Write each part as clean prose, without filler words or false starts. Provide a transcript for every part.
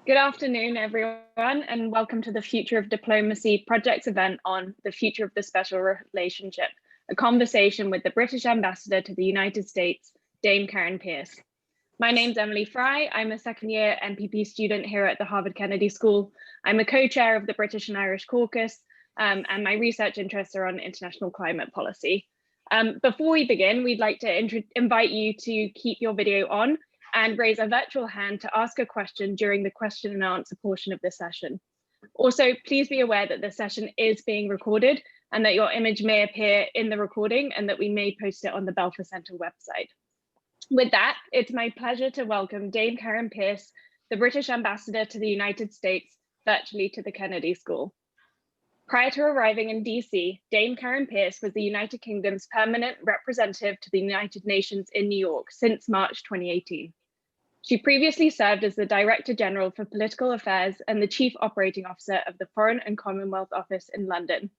Good afternoon, everyone, and welcome to the Future of Diplomacy Project's event on the future of the special relationship, a conversation with the British Ambassador to the United States, Dame Karen Pierce. My name's Emily Fry. I'm a second-year MPP student here at the Harvard Kennedy School. I'm a co-chair of the British and Irish Caucus, and my research interests are on international climate policy. Before we begin, we'd like to invite you to keep your video on and raise a virtual hand to ask a question during the question and answer portion of the session. Also, please be aware that this session is being recorded and that your image may appear in the recording and that we may post it on the Belfer Centre website. With that, it's my pleasure to welcome Dame Karen Pierce, the British Ambassador to the United States, virtually to the Kennedy School. Prior to arriving in DC, Dame Karen Pierce was the United Kingdom's permanent representative to the United Nations in New York since March 2018. She previously served as the Director General for Political Affairs and the Chief Operating Officer of the Foreign and Commonwealth Office in London.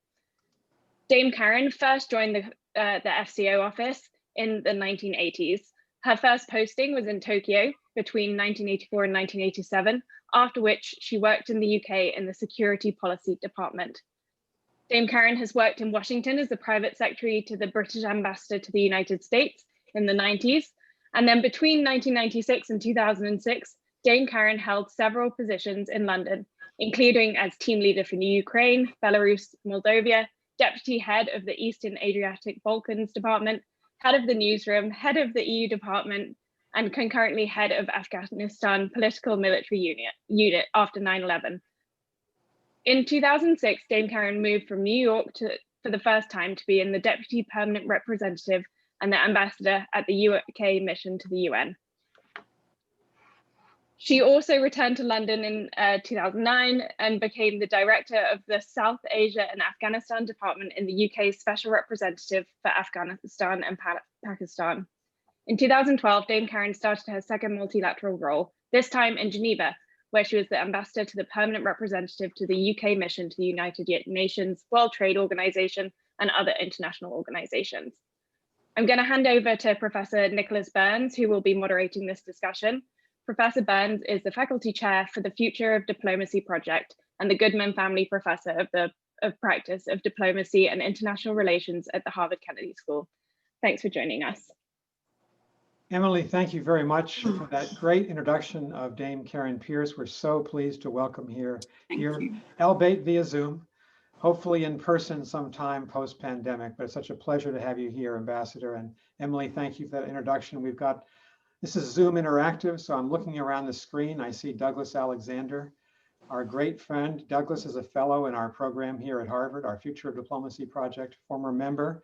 Dame Karen first joined the FCO office in the 1980s. Her first posting was in Tokyo between 1984 and 1987, after which she worked in the UK in the Security Policy Department. Dame Karen has worked in Washington as the private secretary to the British Ambassador to the United States in the 90s. And then between 1996 and 2006, Dame Karen held several positions in London, including as team leader for Ukraine, Belarus, Moldova, deputy head of the Eastern Adriatic Balkans Department, head of the newsroom, head of the EU department, and concurrently head of Afghanistan Political Military Unit after 9/11. In 2006, Dame Karen moved from New York for the first time to be in the Deputy Permanent Representative and the Ambassador at the UK mission to the UN. She also returned to London in 2009 and became the Director of the South Asia and Afghanistan Department in the UK's Special Representative for Afghanistan and Pakistan. In 2012, Dame Karen started her second multilateral role, this time in Geneva, where she was the Ambassador to the Permanent Representative to the UK mission to the United Nations, World Trade Organization, and other international organizations. I'm going to hand over to Professor Nicholas Burns, who will be moderating this discussion. Professor Burns is the faculty chair for the Future of Diplomacy project and the Goodman Family Professor of Practice of Diplomacy and International Relations at the Harvard Kennedy School. Thanks for joining us. Emily, thank you very much for that great introduction of Dame Karen Pierce. We're so pleased to welcome here, albeit via Zoom, hopefully in person sometime post-pandemic, but it's such a pleasure to have you here, Ambassador. And Emily, thank you for that introduction. This is Zoom Interactive, so I'm looking around the screen. I see Douglas Alexander, our great friend. Douglas is a fellow in our program here at Harvard, our Future of Diplomacy project, former member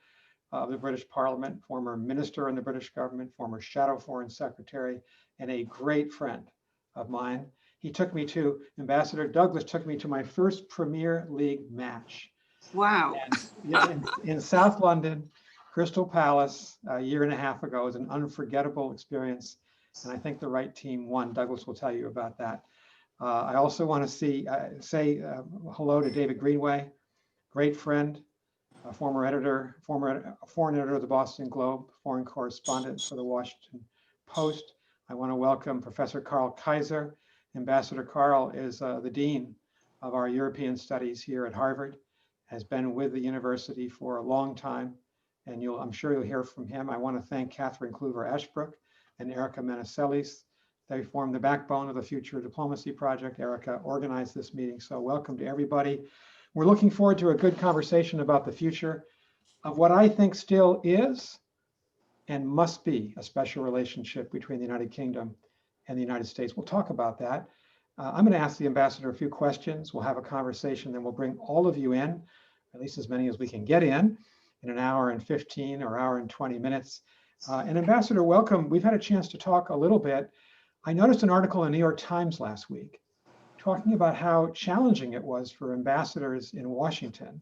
of the British Parliament, former minister in the British government, former shadow foreign secretary, and a great friend of mine. Ambassador Douglas took me to my first Premier League match. Wow. In South London, Crystal Palace, a year and a half ago. It was an unforgettable experience, and I think the right team won. Douglas will tell you about that. I also want to say hello to David Greenway, great friend, former foreign editor of the Boston Globe, foreign correspondent for the Washington Post. I want to welcome Professor Carl Kaiser. Ambassador Carl is the Dean of our European Studies here at Harvard, has been with the university for a long time, and I'm sure you'll hear from him. I want to thank Catherine Kluver-Ashbrook and Erica Meneselis. They form the backbone of the Future Diplomacy Project. Erica organized this meeting, so welcome to everybody. We're looking forward to a good conversation about the future of what I think still is and must be a special relationship between the United Kingdom and the United States. We'll talk about that. I'm going to ask the ambassador a few questions. We'll have a conversation, then we'll bring all of you in, at least as many as we can get in an hour and 15 or hour and 20 minutes. And Ambassador, welcome. We've had a chance to talk a little bit. I noticed an article in the New York Times last week talking about how challenging it was for ambassadors in Washington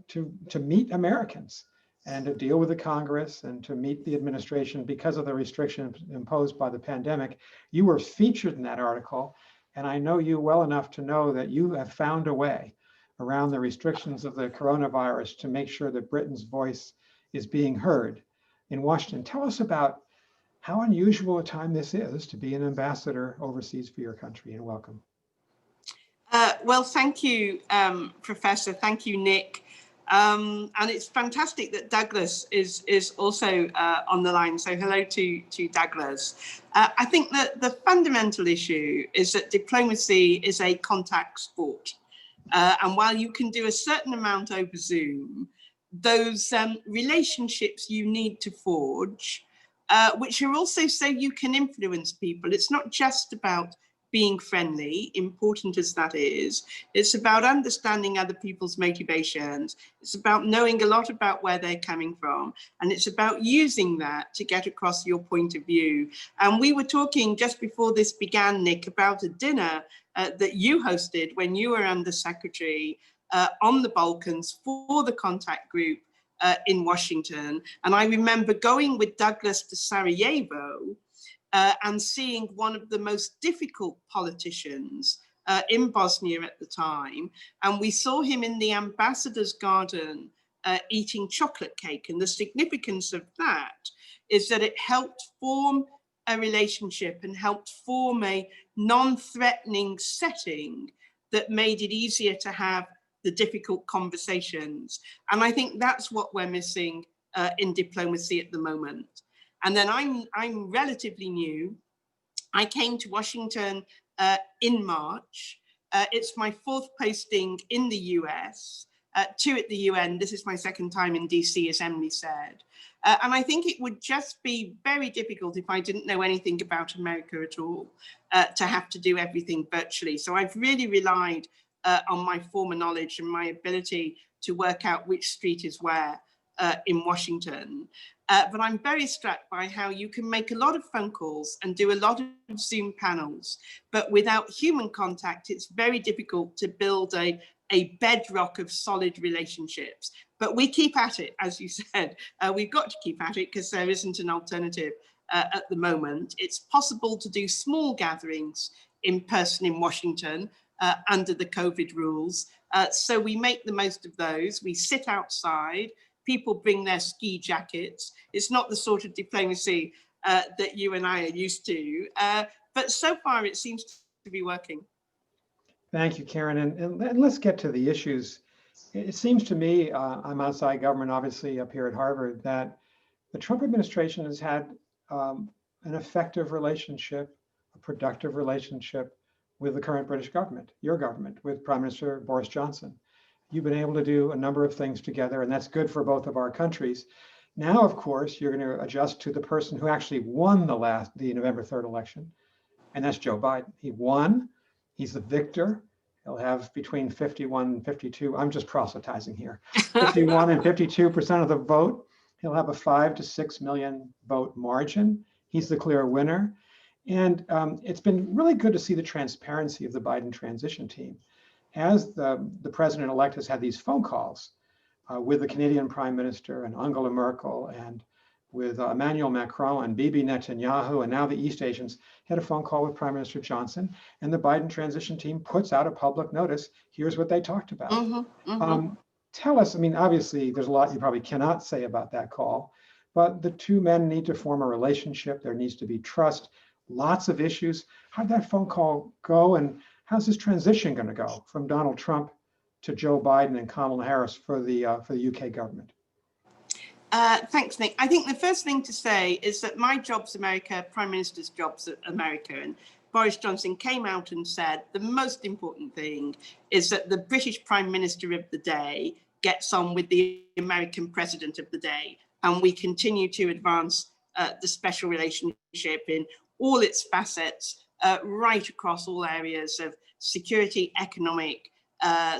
to meet Americans and to deal with the Congress and to meet the administration because of the restrictions imposed by the pandemic. You were featured in that article, and I know you well enough to know that you have found a way around the restrictions of the coronavirus to make sure that Britain's voice is being heard in Washington. Tell us about how unusual a time this is to be an ambassador overseas for your country, and welcome. Well, thank you, Professor. Thank you, Nick. And it's fantastic that Douglas is also on the line. So hello to Douglas. I think that the fundamental issue is that diplomacy is a contact sport. And while you can do a certain amount over Zoom, those relationships you need to forge, which are also so you can influence people. It's not just about being friendly, important as that is. It's about understanding other people's motivations. It's about knowing a lot about where they're coming from. And it's about using that to get across your point of view. And we were talking just before this began, Nick, about a dinner that you hosted when you were Under Secretary on the Balkans for the contact group in Washington. And I remember going with Douglas to Sarajevo and seeing one of the most difficult politicians in Bosnia at the time. And we saw him in the ambassador's garden eating chocolate cake. And the significance of that is that it helped form a relationship and helped form a non-threatening setting that made it easier to have the difficult conversations. And I think that's what we're missing in diplomacy at the moment. And then I'm relatively new. I came to Washington in March. It's my fourth posting in the US, 2 at the UN. This is my second time in DC, as Emily said. And I think it would just be very difficult if I didn't know anything about America at all, to have to do everything virtually. So I've really relied on my former knowledge and my ability to work out which street is where in Washington. But I'm very struck by how you can make a lot of phone calls and do a lot of Zoom panels, but without human contact, it's very difficult to build a bedrock of solid relationships. But we keep at it, as you said. We've got to keep at it because there isn't an alternative at the moment. It's possible to do small gatherings in person in Washington under the COVID rules. So we make the most of those. We sit outside. People bring their ski jackets. It's not the sort of diplomacy that you and I are used to, but so far it seems to be working. Thank you, Karen. And let's get to the issues. It seems to me, I'm outside government, obviously up here at Harvard, that the Trump administration has had an effective relationship, a productive relationship with the current British government, your government, with Prime Minister Boris Johnson. You've been able to do a number of things together, and that's good for both of our countries. Now, of course, you're going to adjust to the person who actually won the November 3rd election, and that's Joe Biden. He won. He's the victor. He'll have between 51 and 52. I'm just proselytizing here. 51 and 52% of the vote. He'll have a 5 to 6 million vote margin. He's the clear winner. And it's been really good to see the transparency of the Biden transition team. As the president-elect has had these phone calls with the Canadian Prime Minister and Angela Merkel and with Emmanuel Macron and Bibi Netanyahu, and now the East Asians, had a phone call with Prime Minister Johnson, and the Biden transition team puts out a public notice. Here's what they talked about. Tell us, I mean, obviously there's a lot you probably cannot say about that call, but the two men need to form a relationship. There needs to be trust, lots of issues. How'd that phone call go, and how's this transition going to go from Donald Trump to Joe Biden and Kamala Harris for the UK government? Thanks, Nick. I think the first thing to say is that my job's America, Prime Minister's job's America, and Boris Johnson came out and said the most important thing is that the British Prime Minister of the day gets on with the American President of the day, and we continue to advance the special relationship in all its facets, right across all areas of security, economic,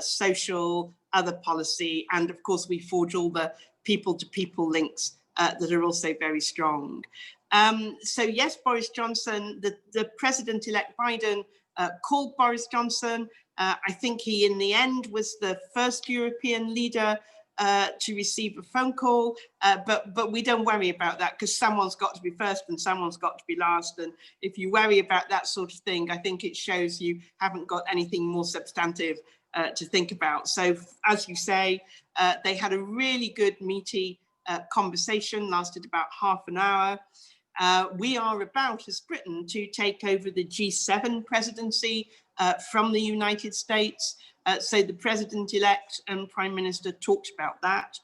social, other policy, and of course we forge all the people-to-people links that are also very strong. So yes, Boris Johnson, the President-elect Biden called Boris Johnson. I think he, in the end, was the first European leader to receive a phone call, but we don't worry about that because someone's got to be first and someone's got to be last. And if you worry about that sort of thing, I think it shows you haven't got anything more substantive to think about. So as you say, they had a really good meaty conversation, lasted about half an hour. We are about, as Britain, to take over the G7 presidency from the United States. So the president-elect and prime minister talked about that.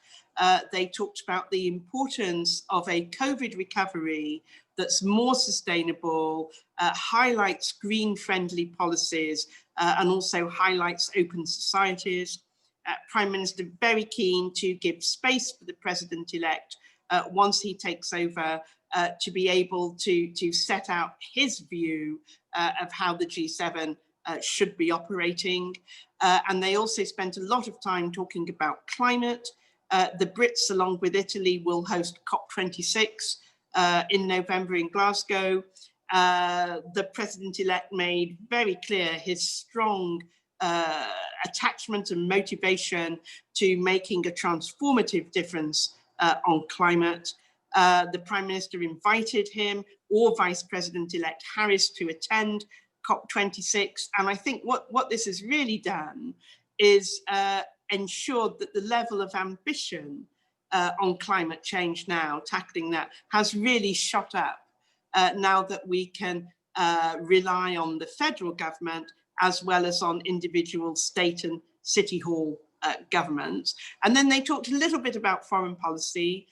They talked about the importance of a COVID recovery that's more sustainable, highlights green-friendly policies, and also highlights open societies. Prime Minister very keen to give space for the president-elect once he takes over to be able to set out his view of how the G7 should be operating. And they also spent a lot of time talking about climate. The Brits, along with Italy, will host COP26 in November in Glasgow. The president-elect made very clear his strong attachment and motivation to making a transformative difference on climate. The Prime Minister invited him or Vice President-elect Harris to attend COP26. And I think what this has really done is ensured that the level of ambition on climate change now, tackling that, has really shot up now that we can rely on the federal government as well as on individual state and city hall governments. And then they talked a little bit about foreign policy,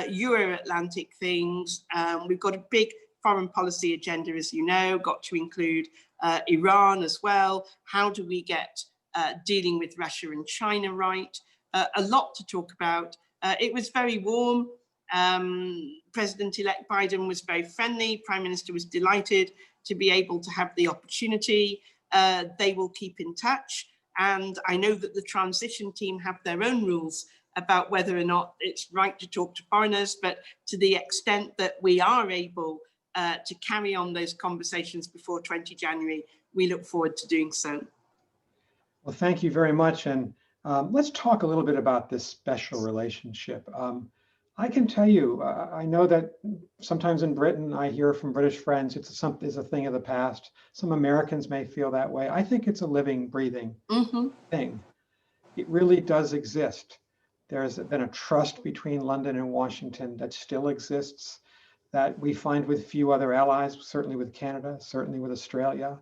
Euro-Atlantic things. We've got a big foreign policy agenda, as you know, got to include Iran as well. How do we get dealing with Russia and China right? A lot to talk about. It was very warm. President-elect Biden was very friendly. Prime Minister was delighted to be able to have the opportunity. They will keep in touch. And I know that the transition team have their own rules about whether or not it's right to talk to foreigners, but to the extent that we are able to carry on those conversations before 20 January, we look forward to doing so. Well, thank you very much. And let's talk a little bit about this special relationship. I can tell you, I know that sometimes in Britain, I hear from British friends, it's a thing of the past. Some Americans may feel that way. I think it's a living, breathing thing. It really does exist. There's been a trust between London and Washington that still exists, that we find with few other allies, certainly with Canada, certainly with Australia.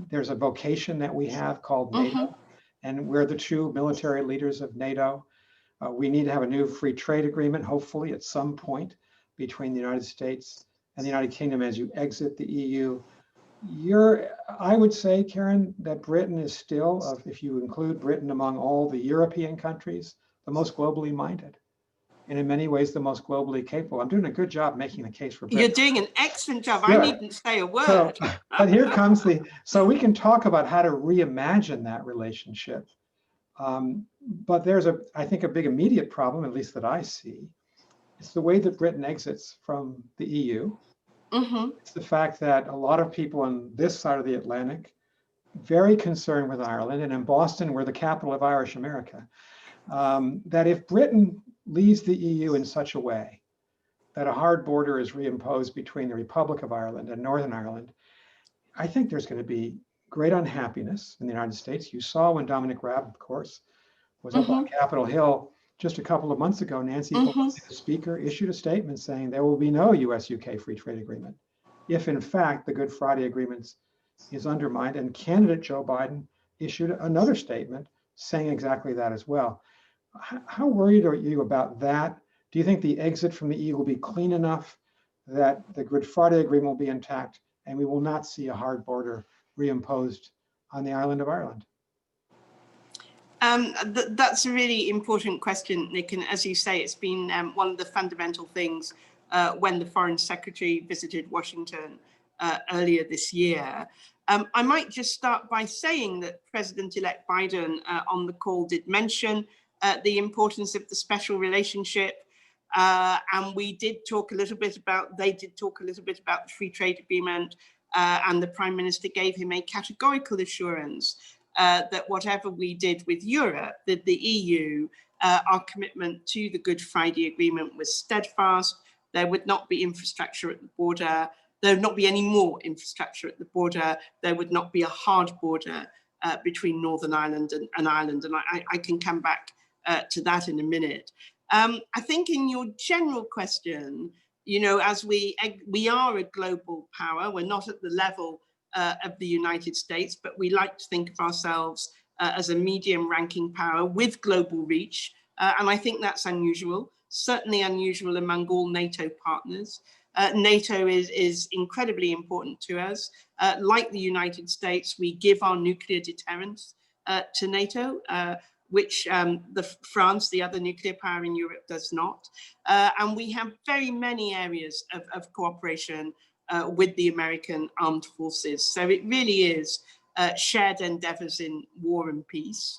There's a vocation that we have called NATO, and we're the two military leaders of NATO. We need to have a new free trade agreement, hopefully at some point, between the United States and the United Kingdom as you exit the EU. I would say, Karen, that Britain is still, if you include Britain among all the European countries, the most globally minded, and in many ways the most globally capable. I'm doing a good job making the case for Britain. You're doing an excellent job. Good. I needn't say a word. So, but here comes so we can talk about how to reimagine that relationship. But there's I think, a big immediate problem, at least that I see. It's the way that Britain exits from the EU. It's the fact that a lot of people on this side of the Atlantic, very concerned with Ireland, and in Boston, we're the capital of Irish America, that if Britain leaves the EU in such a way that a hard border is reimposed between the Republic of Ireland and Northern Ireland, I think there's going to be great unhappiness in the United States. You saw when Dominic Raab, of course, was up on Capitol Hill just a couple of months ago, Nancy Pelosi, the speaker, issued a statement saying there will be no US-UK free trade agreement if, in fact, the Good Friday Agreement is undermined. And candidate Joe Biden issued another statement saying exactly that as well. How worried are you about that? Do you think the exit from the EU will be clean enough that the Good Friday Agreement will be intact and we will not see a hard border reimposed on the island of Ireland? That's a really important question, Nick. And as you say, it's been one of the fundamental things when the Foreign Secretary visited Washington earlier this year. I might just start by saying that President-elect Biden on the call did mention the importance of the special relationship. And they did talk a little bit about the free trade agreement, and the Prime Minister gave him a categorical assurance that whatever we did with Europe, that the EU, our commitment to the Good Friday Agreement was steadfast. There would not be infrastructure at the border. There would not be any more infrastructure at the border. There would not be a hard border between Northern Ireland and Ireland. And I can come back to that in a minute. I think in your general question, you know, as we are a global power, we're not at the level of the United States, but we like to think of ourselves as a medium ranking power with global reach. And I think that's unusual, certainly unusual among all NATO partners. NATO is incredibly important to us. Like the United States, we give our nuclear deterrence to NATO, which France, the other nuclear power in Europe, does not. And we have very many areas of cooperation with the American armed forces. So it really is shared endeavors in war and peace.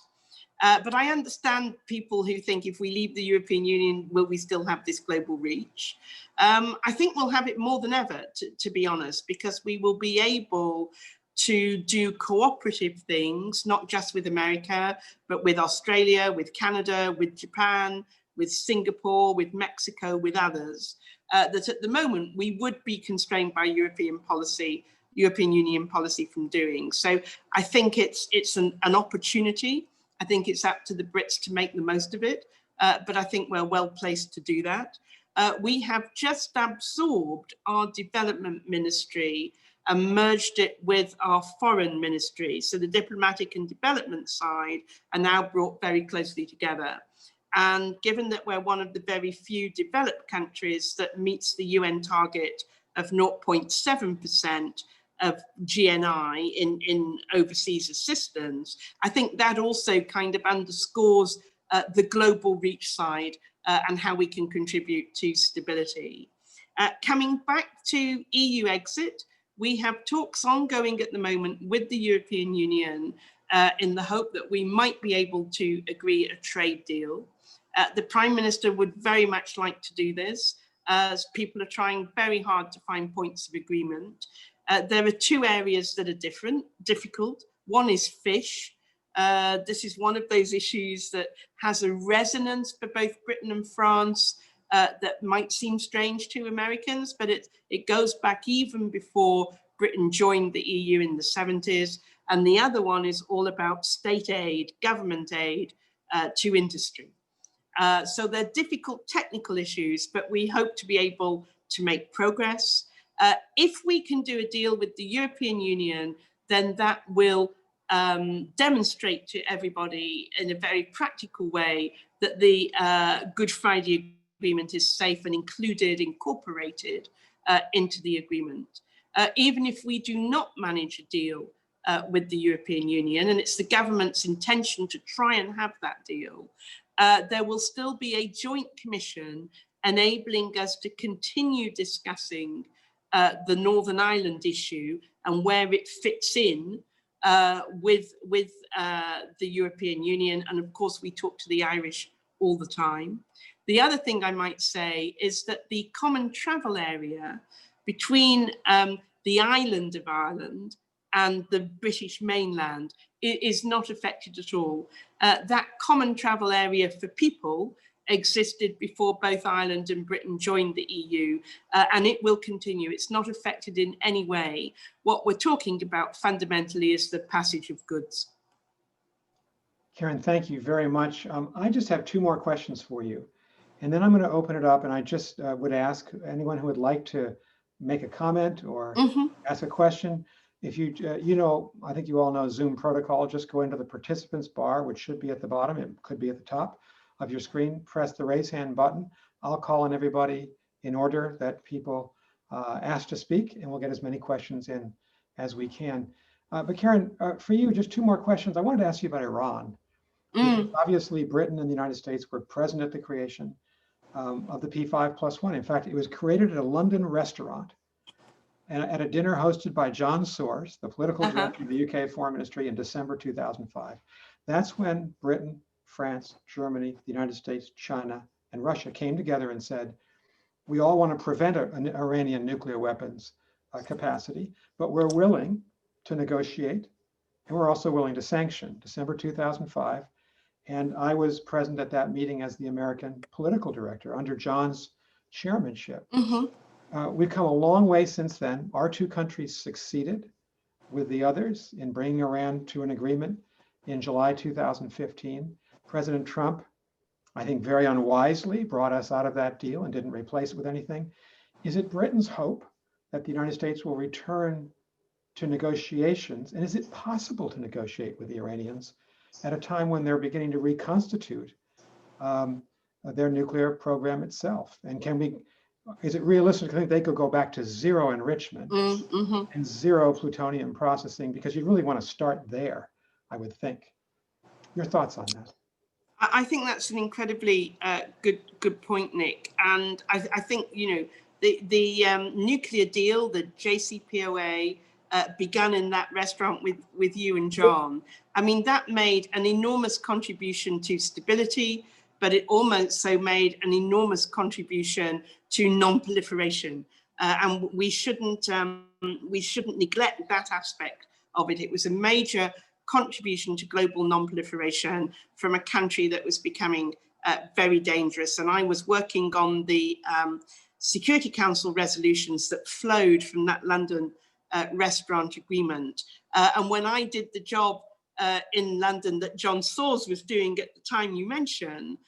But I understand people who think if we leave the European Union, will we still have this global reach? I think we'll have it more than ever, to be honest, because we will be able to do cooperative things, not just with America, but with Australia, with Canada, with Japan, with Singapore, with Mexico, with others, that at the moment we would be constrained by European Union policy from doing. So I think it's an opportunity. I think it's up to the Brits to make the most of it, but I think we're well placed to do that. We have just absorbed our development ministry and merged it with our foreign ministry. So the diplomatic and development side are now brought very closely together. And given that we're one of the very few developed countries that meets the UN target of 0.7% of GNI in overseas assistance, I think that also kind of underscores the global reach side and how we can contribute to stability. Coming back to EU exit, we have talks ongoing at the moment with the European Union in the hope that we might be able to agree a trade deal. The Prime Minister would very much like to do this, as people are trying very hard to find points of agreement. There are two areas that are difficult. One is fish. This is one of those issues that has a resonance for both Britain and France that might seem strange to Americans, but it goes back even before Britain joined the EU in the 70s. And the other one is all about state aid, government aid to industry. So they're difficult technical issues, but we hope to be able to make progress. If we can do a deal with the European Union, then that will demonstrate to everybody in a very practical way that the Good Friday Agreement is safe and incorporated into the agreement. Even if we do not manage a deal with the European Union, and it's the government's intention to try and have that deal, there will still be a joint commission enabling us to continue discussing the Northern Ireland issue and where it fits in with the European Union. And of course, we talk to the Irish all the time. The other thing I might say is that the common travel area between the island of Ireland and the British mainland is not affected at all. That common travel area for people existed before both Ireland and Britain joined the EU, and it will continue. It's not affected in any way. What we're talking about fundamentally is the passage of goods. Karen, thank you very much. I just have two more questions for you, and then I'm going to open it up, and I just would ask anyone who would like to make a comment or ask a question. If you, I think you all know Zoom protocol, just go into the participants bar, which should be at the bottom. It could be at the top of your screen, press the raise hand button. I'll call on everybody in order that people ask to speak, and we'll get as many questions in as we can. But Karen, for you, just two more questions. I wanted to ask you about Iran. Obviously, Britain and the United States were present at the creation of the P5+1. In fact, it was created at a London restaurant and at a dinner hosted by John Soares, the political director of the UK Foreign Ministry, in December 2005. That's when Britain, France, Germany, the United States, China, and Russia came together and said, we all want to prevent an Iranian nuclear weapons capacity, but we're willing to negotiate, and we're also willing to sanction. December 2005. And I was present at that meeting as the American political director under John's chairmanship. We've come a long way since then. Our two countries succeeded with the others in bringing Iran to an agreement in July 2015. President Trump, I think very unwisely, brought us out of that deal and didn't replace it with anything. Is it Britain's hope that the United States will return to negotiations? And is it possible to negotiate with the Iranians at a time when they're beginning to reconstitute their nuclear program itself? And is it realistic to think they could go back to zero enrichment and zero plutonium processing? Because you really want to start there, I would think. Your thoughts on that? I think that's an incredibly good point, Nick. And I think, you know, the nuclear deal, the JCPOA, began in that restaurant with you and John. I mean, that made an enormous contribution to stability, but it also made an enormous contribution to non-proliferation. And we shouldn't neglect that aspect of it. It was a major contribution to global non-proliferation from a country that was becoming very dangerous. And I was working on the Security Council resolutions that flowed from that London restaurant agreement. And when I did the job in London that John Soares was doing at the time you mentioned,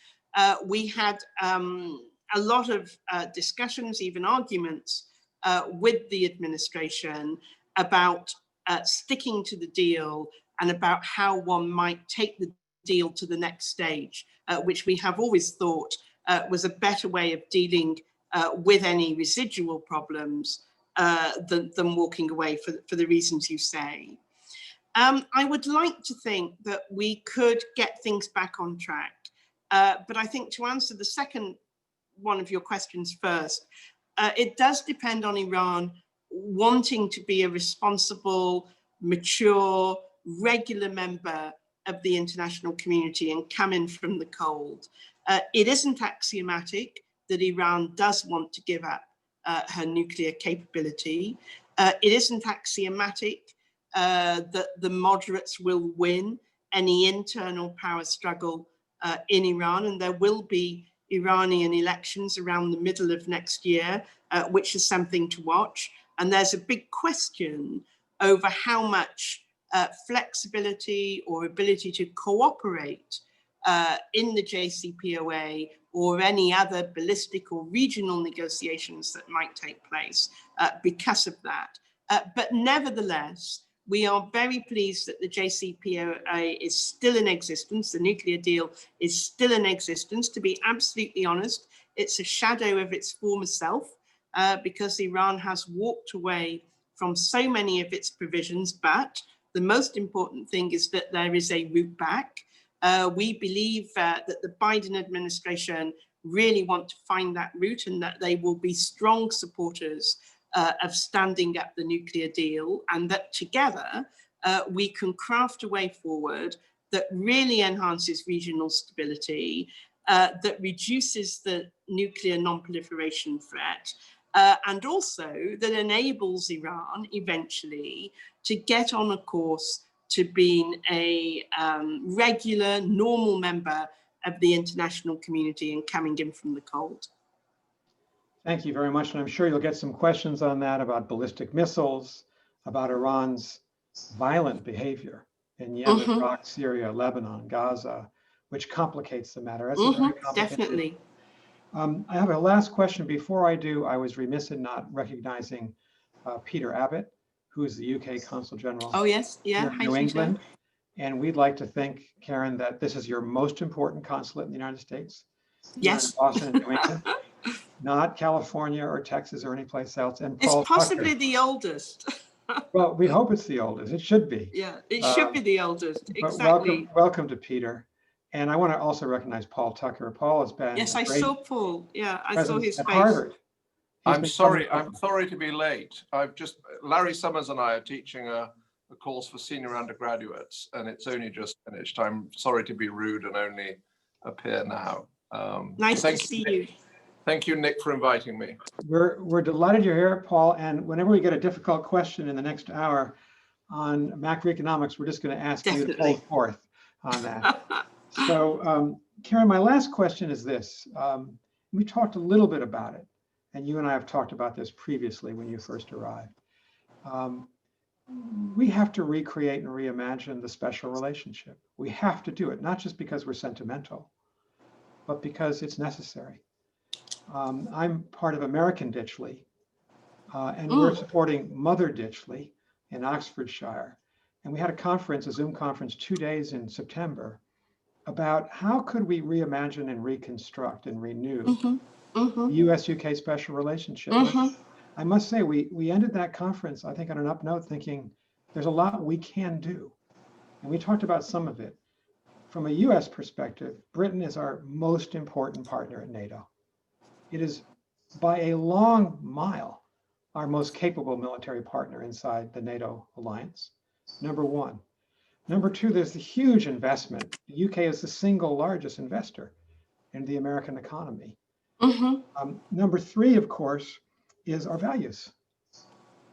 we had a lot of discussions, even arguments with the administration about sticking to the deal and about how one might take the deal to the next stage, which we have always thought was a better way of dealing with any residual problems than walking away for the reasons you say. I would like to think that we could get things back on track. But I think to answer the second one of your questions first, it does depend on Iran wanting to be a responsible, mature, regular member of the international community and come in from the cold. It isn't axiomatic that Iran does want to give up her nuclear capability. It isn't axiomatic that the moderates will win any internal power struggle in Iran, and there will be Iranian elections around the middle of next year, which is something to watch. And there's a big question over how much flexibility or ability to cooperate in the JCPOA or any other ballistic or regional negotiations that might take place because of that. But nevertheless, we are very pleased that the JCPOA is still in existence. The nuclear deal is still in existence. To be absolutely honest, it's a shadow of its former self because Iran has walked away from so many of its provisions. But the most important thing is that there is a route back. We believe that the Biden administration really want to find that route and that they will be strong supporters of standing up the nuclear deal, and that together we can craft a way forward that really enhances regional stability, that reduces the nuclear non-proliferation threat, and also that enables Iran eventually to get on a course to being a regular, normal member of the international community and coming in from the cold. Thank you very much. And I'm sure you'll get some questions on that about ballistic missiles, about Iran's violent behavior in Yemen, Iraq, Syria, Lebanon, Gaza, which complicates the matter. That's a very complicated. Definitely. I have a last question. Before I do, I was remiss in not recognizing Peter Abbott, who is the UK Consul General. Oh, yes. Yeah. Here in New England. And we'd like to think, Karen, that this is your most important consulate in the United States. Yes. Boston and New England. Not California or Texas or any place else. And Paul it's possibly Tucker. The oldest. Well, we hope it's the oldest. It should be. Yeah, it should be the oldest. Exactly. Welcome to Peter. And I want to also recognize Paul Tucker. Paul has been. Yes, I saw Paul. Yeah, I saw his face. Harvard. I'm sorry to be late. Larry Summers and I are teaching a course for senior undergraduates, and it's only just finished. I'm sorry to be rude and only appear now. Nice to see you. Thank you, Nick, for inviting me. We're delighted you're here, Paul. And whenever we get a difficult question in the next hour on macroeconomics, we're just going to ask you to pull forth on that. So, Karen, my last question is this. We talked a little bit about it, and you and I have talked about this previously when you first arrived. We have to recreate and reimagine the special relationship. We have to do it, not just because we're sentimental, but because it's necessary. I'm part of American Ditchley, and we're supporting Mother Ditchley in Oxfordshire. And we had a conference, a Zoom conference, 2 days in September about how could we reimagine and reconstruct and renew the US-UK special relationship. I must say, we ended that conference, I think, on an up note, thinking there's a lot we can do. And we talked about some of it. From a US perspective, Britain is our most important partner at NATO. It is by a long mile our most capable military partner inside the NATO alliance, number one. Number two, there's the huge investment. The UK is the single largest investor in the American economy. Number three, of course, is our values.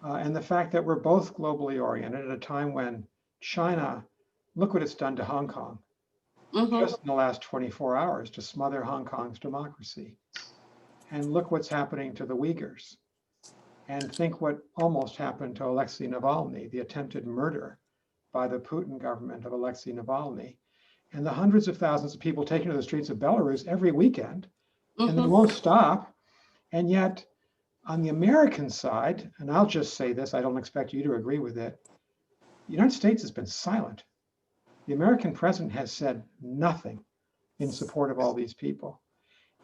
And the fact that we're both globally oriented at a time when China, look what it's done to Hong Kong, just in the last 24 hours to smother Hong Kong's democracy. And look what's happening to the Uyghurs. And think what almost happened to Alexei Navalny, the attempted murder by the Putin government of Alexei Navalny, and the hundreds of thousands of people taken to the streets of Belarus every weekend, and they won't stop. And yet, on the American side, and I'll just say this, I don't expect you to agree with it, the United States has been silent. The American president has said nothing in support of all these people.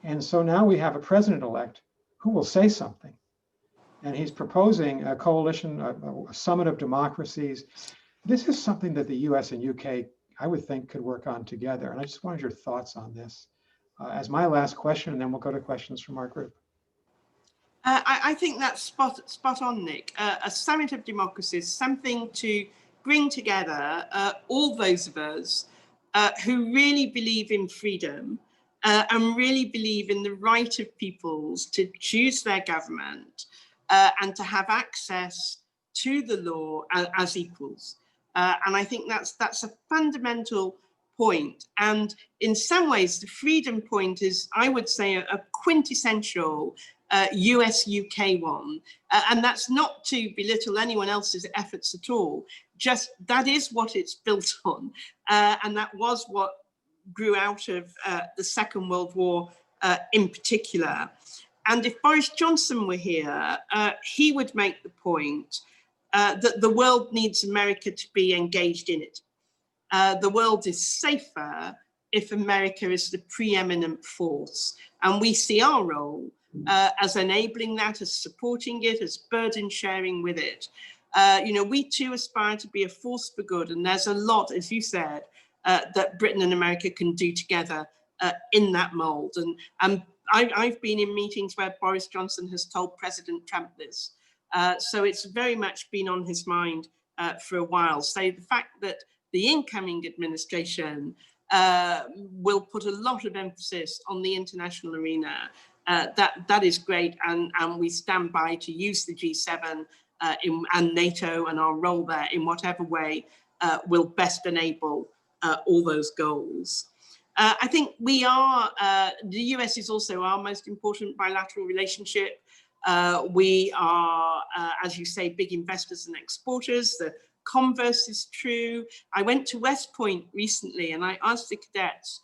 And so now we have a president-elect who will say something. And he's proposing a coalition, a summit of democracies. This is something that the US and UK, I would think, could work on together. And I just wanted your thoughts on this as my last question, and then we'll go to questions from our group. I think that's spot on, Nick. A summit of democracies, something to bring together all those of us who really believe in freedom and really believe in the right of peoples to choose their government and to have access to the law as equals. And I think that's a fundamental point. And in some ways, the freedom point is, I would say, a quintessential US-UK one. And that's not to belittle anyone else's efforts at all. Just that is what it's built on. And that was what grew out of the Second World War in particular. And if Boris Johnson were here, he would make the point that the world needs America to be engaged in it. The world is safer if America is the preeminent force. And we see our role as enabling that, as supporting it, as burden sharing with it. We too aspire to be a force for good. And there's a lot, as you said, that Britain and America can do together in that mold. And I've been in meetings where Boris Johnson has told President Trump this. So it's very much been on his mind for a while. So the fact that the incoming administration will put a lot of emphasis on the international arena, that is great. And we stand by to use the G7 and NATO and our role there in whatever way will best enable all those goals. I think we are, the US is also our most important bilateral relationship. We are, as you say, big investors and exporters. The converse is true. I went to West Point recently and I asked the cadets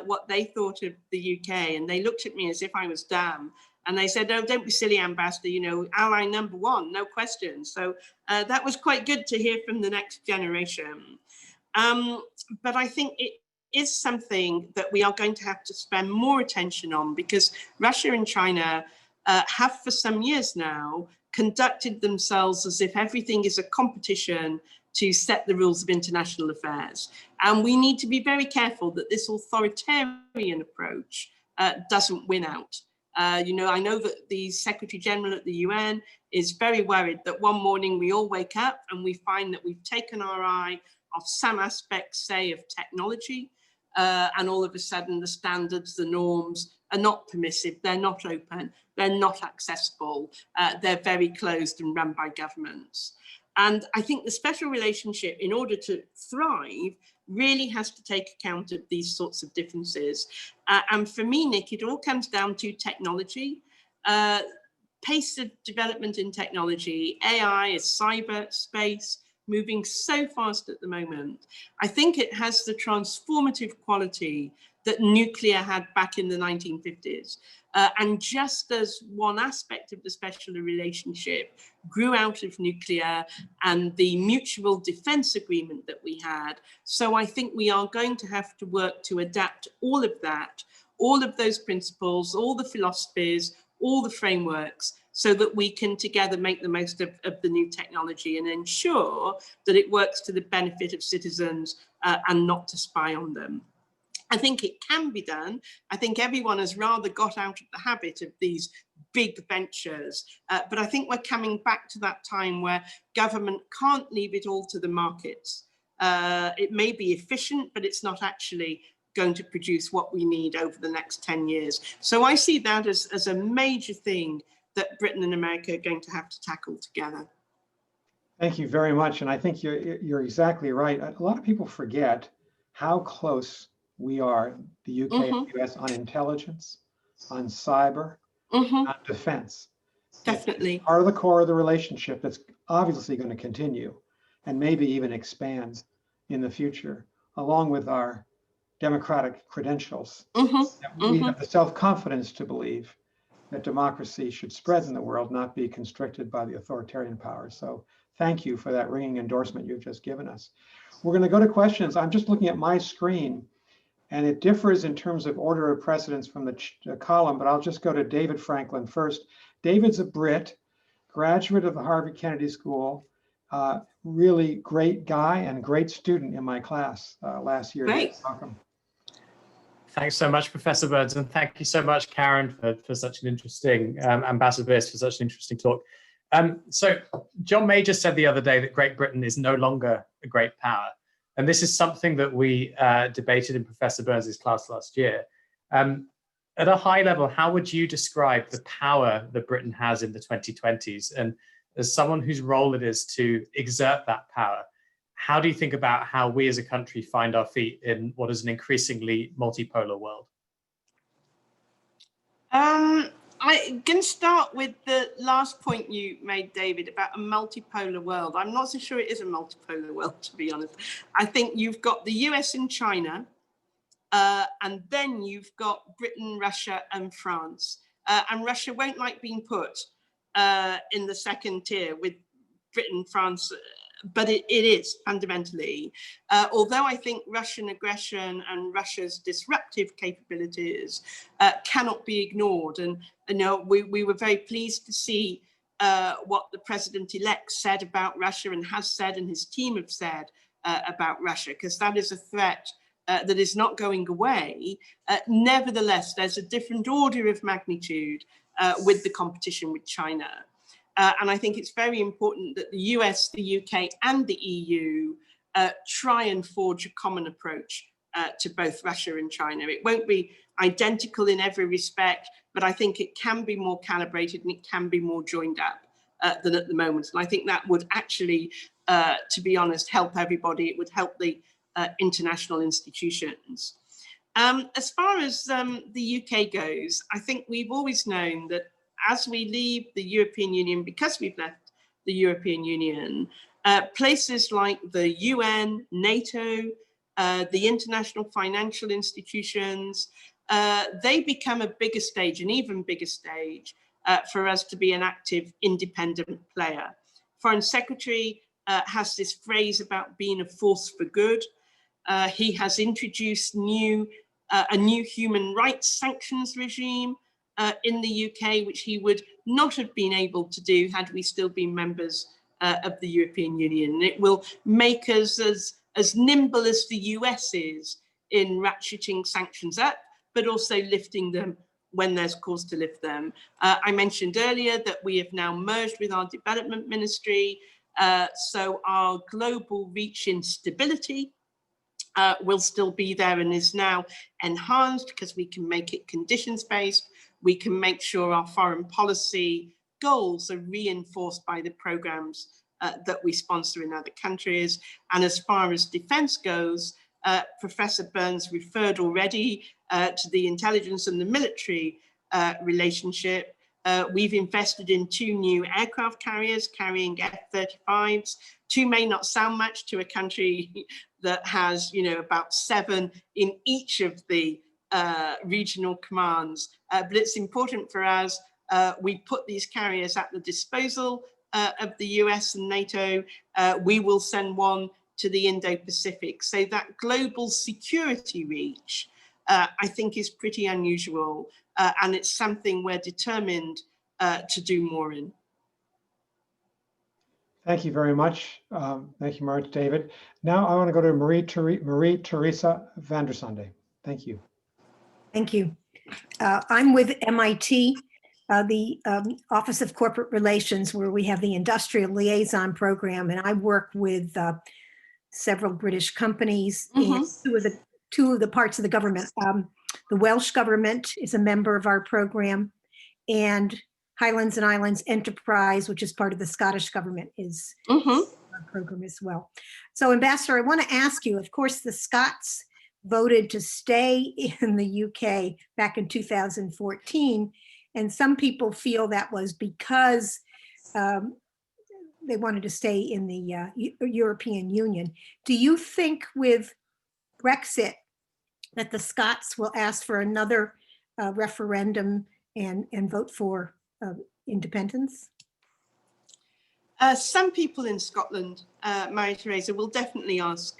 what they thought of the UK, and they looked at me as if I was dumb. And they said, "Oh, don't be silly, Ambassador, ally number one, no question." So that was quite good to hear from the next generation. But I think it is something that we are going to have to spend more attention on, because Russia and China have for some years now conducted themselves as if everything is a competition to set the rules of international affairs. And we need to be very careful that this authoritarian approach doesn't win out. I know that the Secretary General at the UN is very worried that one morning we all wake up and we find that we've taken our eye off some aspects, say, of technology, and all of a sudden the standards, the norms are not permissive, they're not open, they're not accessible, they're very closed and run by governments. And I think the special relationship, in order to thrive, really has to take account of these sorts of differences. And for me, Nick, it all comes down to technology, pace of development in technology, AI, cyberspace, moving so fast at the moment. I think it has the transformative quality that nuclear had back in the 1950s. And just as one aspect of the special relationship grew out of nuclear and the mutual defense agreement that we had, so I think we are going to have to work to adapt all of that, all of those principles, all the philosophies, all the frameworks, so that we can together make the most of the new technology and ensure that it works to the benefit of citizens and not to spy on them. I think it can be done. I think everyone has rather got out of the habit of these big ventures, but I think we're coming back to that time where government can't leave it all to the markets. It may be efficient, but it's not actually going to produce what we need over the next 10 years. So I see that as a major thing that Britain and America are going to have to tackle together. Thank you very much. And I think you're exactly right. A lot of people forget how close we are, the UK and the US, on intelligence, on cyber, on defense. Definitely. It's part of the core of the relationship that's obviously going to continue and maybe even expand in the future, along with our democratic credentials. We have the self-confidence to believe that democracy should spread in the world, not be constricted by the authoritarian powers. So thank you for that ringing endorsement you've just given us. We're going to go to questions. I'm just looking at my screen, and it differs in terms of order of precedence from the column, but I'll just go to David Franklin first. David's a Brit, graduate of the Harvard Kennedy School, really great guy and great student in my class last year. Great. Welcome. Thanks so much, Professor Burns, and thank you so much, Karen, for such an interesting, Ambassador Bliss, for such an interesting talk. So John Major said the other day that Great Britain is no longer a great power. And this is something that we debated in Professor Burns's class last year. At a high level, how would you describe the power that Britain has in the 2020s? And as someone whose role it is to exert that power, how do you think about how we as a country find our feet in what is an increasingly multipolar world? I can start with the last point you made, David, about a multipolar world. I'm not so sure it is a multipolar world, to be honest. I think you've got the US and China, and then you've got Britain, Russia, and France. And Russia won't like being put in the second tier with Britain, France, but it is fundamentally. Although I think Russian aggression and Russia's disruptive capabilities cannot be ignored. And you know, we were very pleased to see what the president-elect said about Russia and has said, and his team have said about Russia, because that is a threat that is not going away. Nevertheless, there's a different order of magnitude with the competition with China. And I think it's very important that the US, the UK, and the EU try and forge a common approach to both Russia and China. It won't be identical in every respect, but I think it can be more calibrated and it can be more joined up than at the moment. And I think that would actually, to be honest, help everybody. It would help the international institutions. As far as the UK goes, I think we've always known that as we leave the European Union, because we've left the European Union, places like the UN, NATO, the international financial institutions, they become a bigger stage, an even bigger stage for us to be an active, independent player. Foreign Secretary has this phrase about being a force for good. He has introduced a new human rights sanctions regime in the UK, which he would not have been able to do had we still been members of the European Union. And it will make us as nimble as the US is in ratcheting sanctions up, but also lifting them when there's cause to lift them. I mentioned earlier that we have now merged with our development ministry, so our global reach in stability will still be there and is now enhanced because we can make it conditions-based. We can make sure our foreign policy goals are reinforced by the programs that we sponsor in other countries. And as far as defense goes, Professor Burns referred already to the intelligence and the military relationship. We've invested in 2 new aircraft carriers carrying F-35s. 2 may not sound much to a country that has, about 7 in each of the regional commands, but it's important for us. We put these carriers at the disposal of the US and NATO. We will send one to the Indo-Pacific. So that global security reach, I think, is pretty unusual, and it's something we're determined to do more in. Thank you very much. Thank you, Mark, David. Now I want to go to Marie-Theresa van der Sande. Thank you. Thank you. I'm with MIT, the Office of Corporate Relations, where we have the Industrial Liaison Program, and I work with several British companies and two of the parts of the government. The Welsh government is a member of our program, and Highlands and Islands Enterprise, which is part of the Scottish government, is our program as well. So, Ambassador, I want to ask you, of course, the Scots voted to stay in the UK back in 2014, and some people feel that was because they wanted to stay in the European Union. Do you think with Brexit that the Scots will ask for another referendum and vote for independence? Some people in Scotland, Marie-Theresa, will definitely ask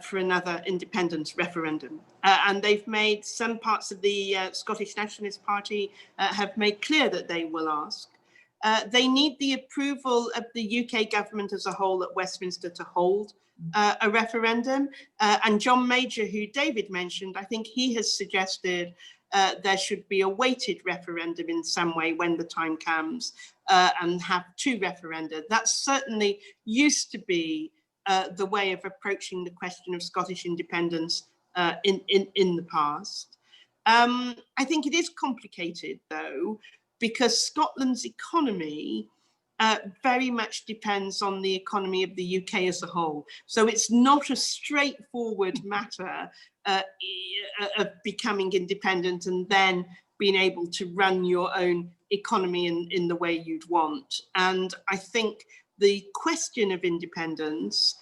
for another independence referendum. And they've made, some parts of the Scottish Nationalist Party have made clear that they will ask. They need the approval of the UK government as a whole at Westminster to hold a referendum. And John Major, who David mentioned, I think he has suggested there should be a weighted referendum in some way when the time comes, and have 2 referenda. That certainly used to be the way of approaching the question of Scottish independence in the past. I think it is complicated, though, because Scotland's economy very much depends on the economy of the UK as a whole. So it's not a straightforward matter of becoming independent and then being able to run your own economy in the way you'd want. And I think the question of independence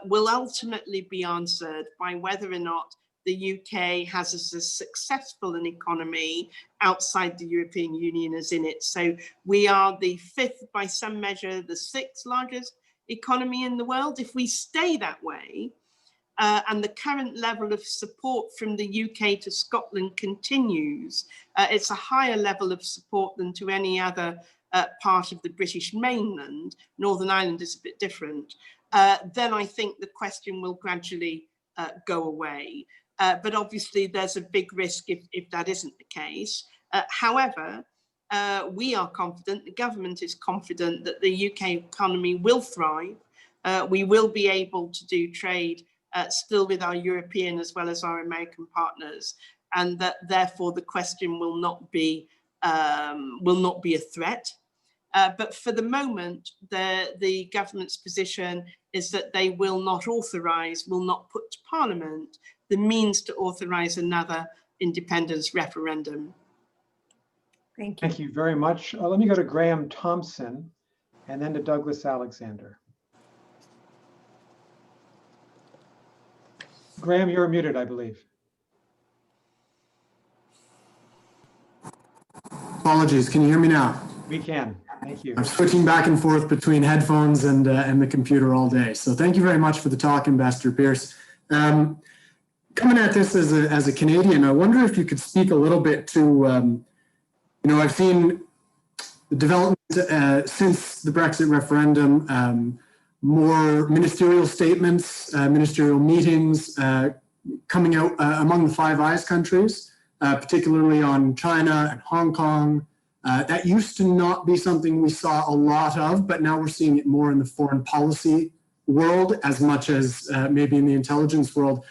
will ultimately be answered by whether or not the UK has as successful an economy outside the European Union as in it. So we are the 5th, by some measure, the 6th largest economy in the world. If we stay that way, and the current level of support from the UK to Scotland continues, it's a higher level of support than to any other part of the British mainland. Northern Ireland is a bit different. Then I think the question will gradually go away. But obviously there's a big risk if that isn't the case. However, we are confident, the government is confident that the UK economy will thrive. We will be able to do trade still with our European as well as our American partners, and that therefore the question will not be a threat. But for the moment, the government's position is that they will not authorize, will not put to Parliament the means to authorize another independence referendum. Thank you. Thank you very much. Let me go to Graham Thompson and then to Douglas Alexander. Graham, you're muted, I believe. Apologies, can you hear me now? We can, thank you. I'm switching back and forth between headphones and the computer all day. So thank you very much for the talk, Ambassador Pierce. Coming at this as a Canadian, I wonder if you could speak a little bit to, I've seen the development since the Brexit referendum, more ministerial statements, ministerial meetings coming out among the Five Eyes countries, particularly on China and Hong Kong. That used to not be something we saw a lot of, but now we're seeing it more in the foreign policy world as much as maybe in the intelligence world.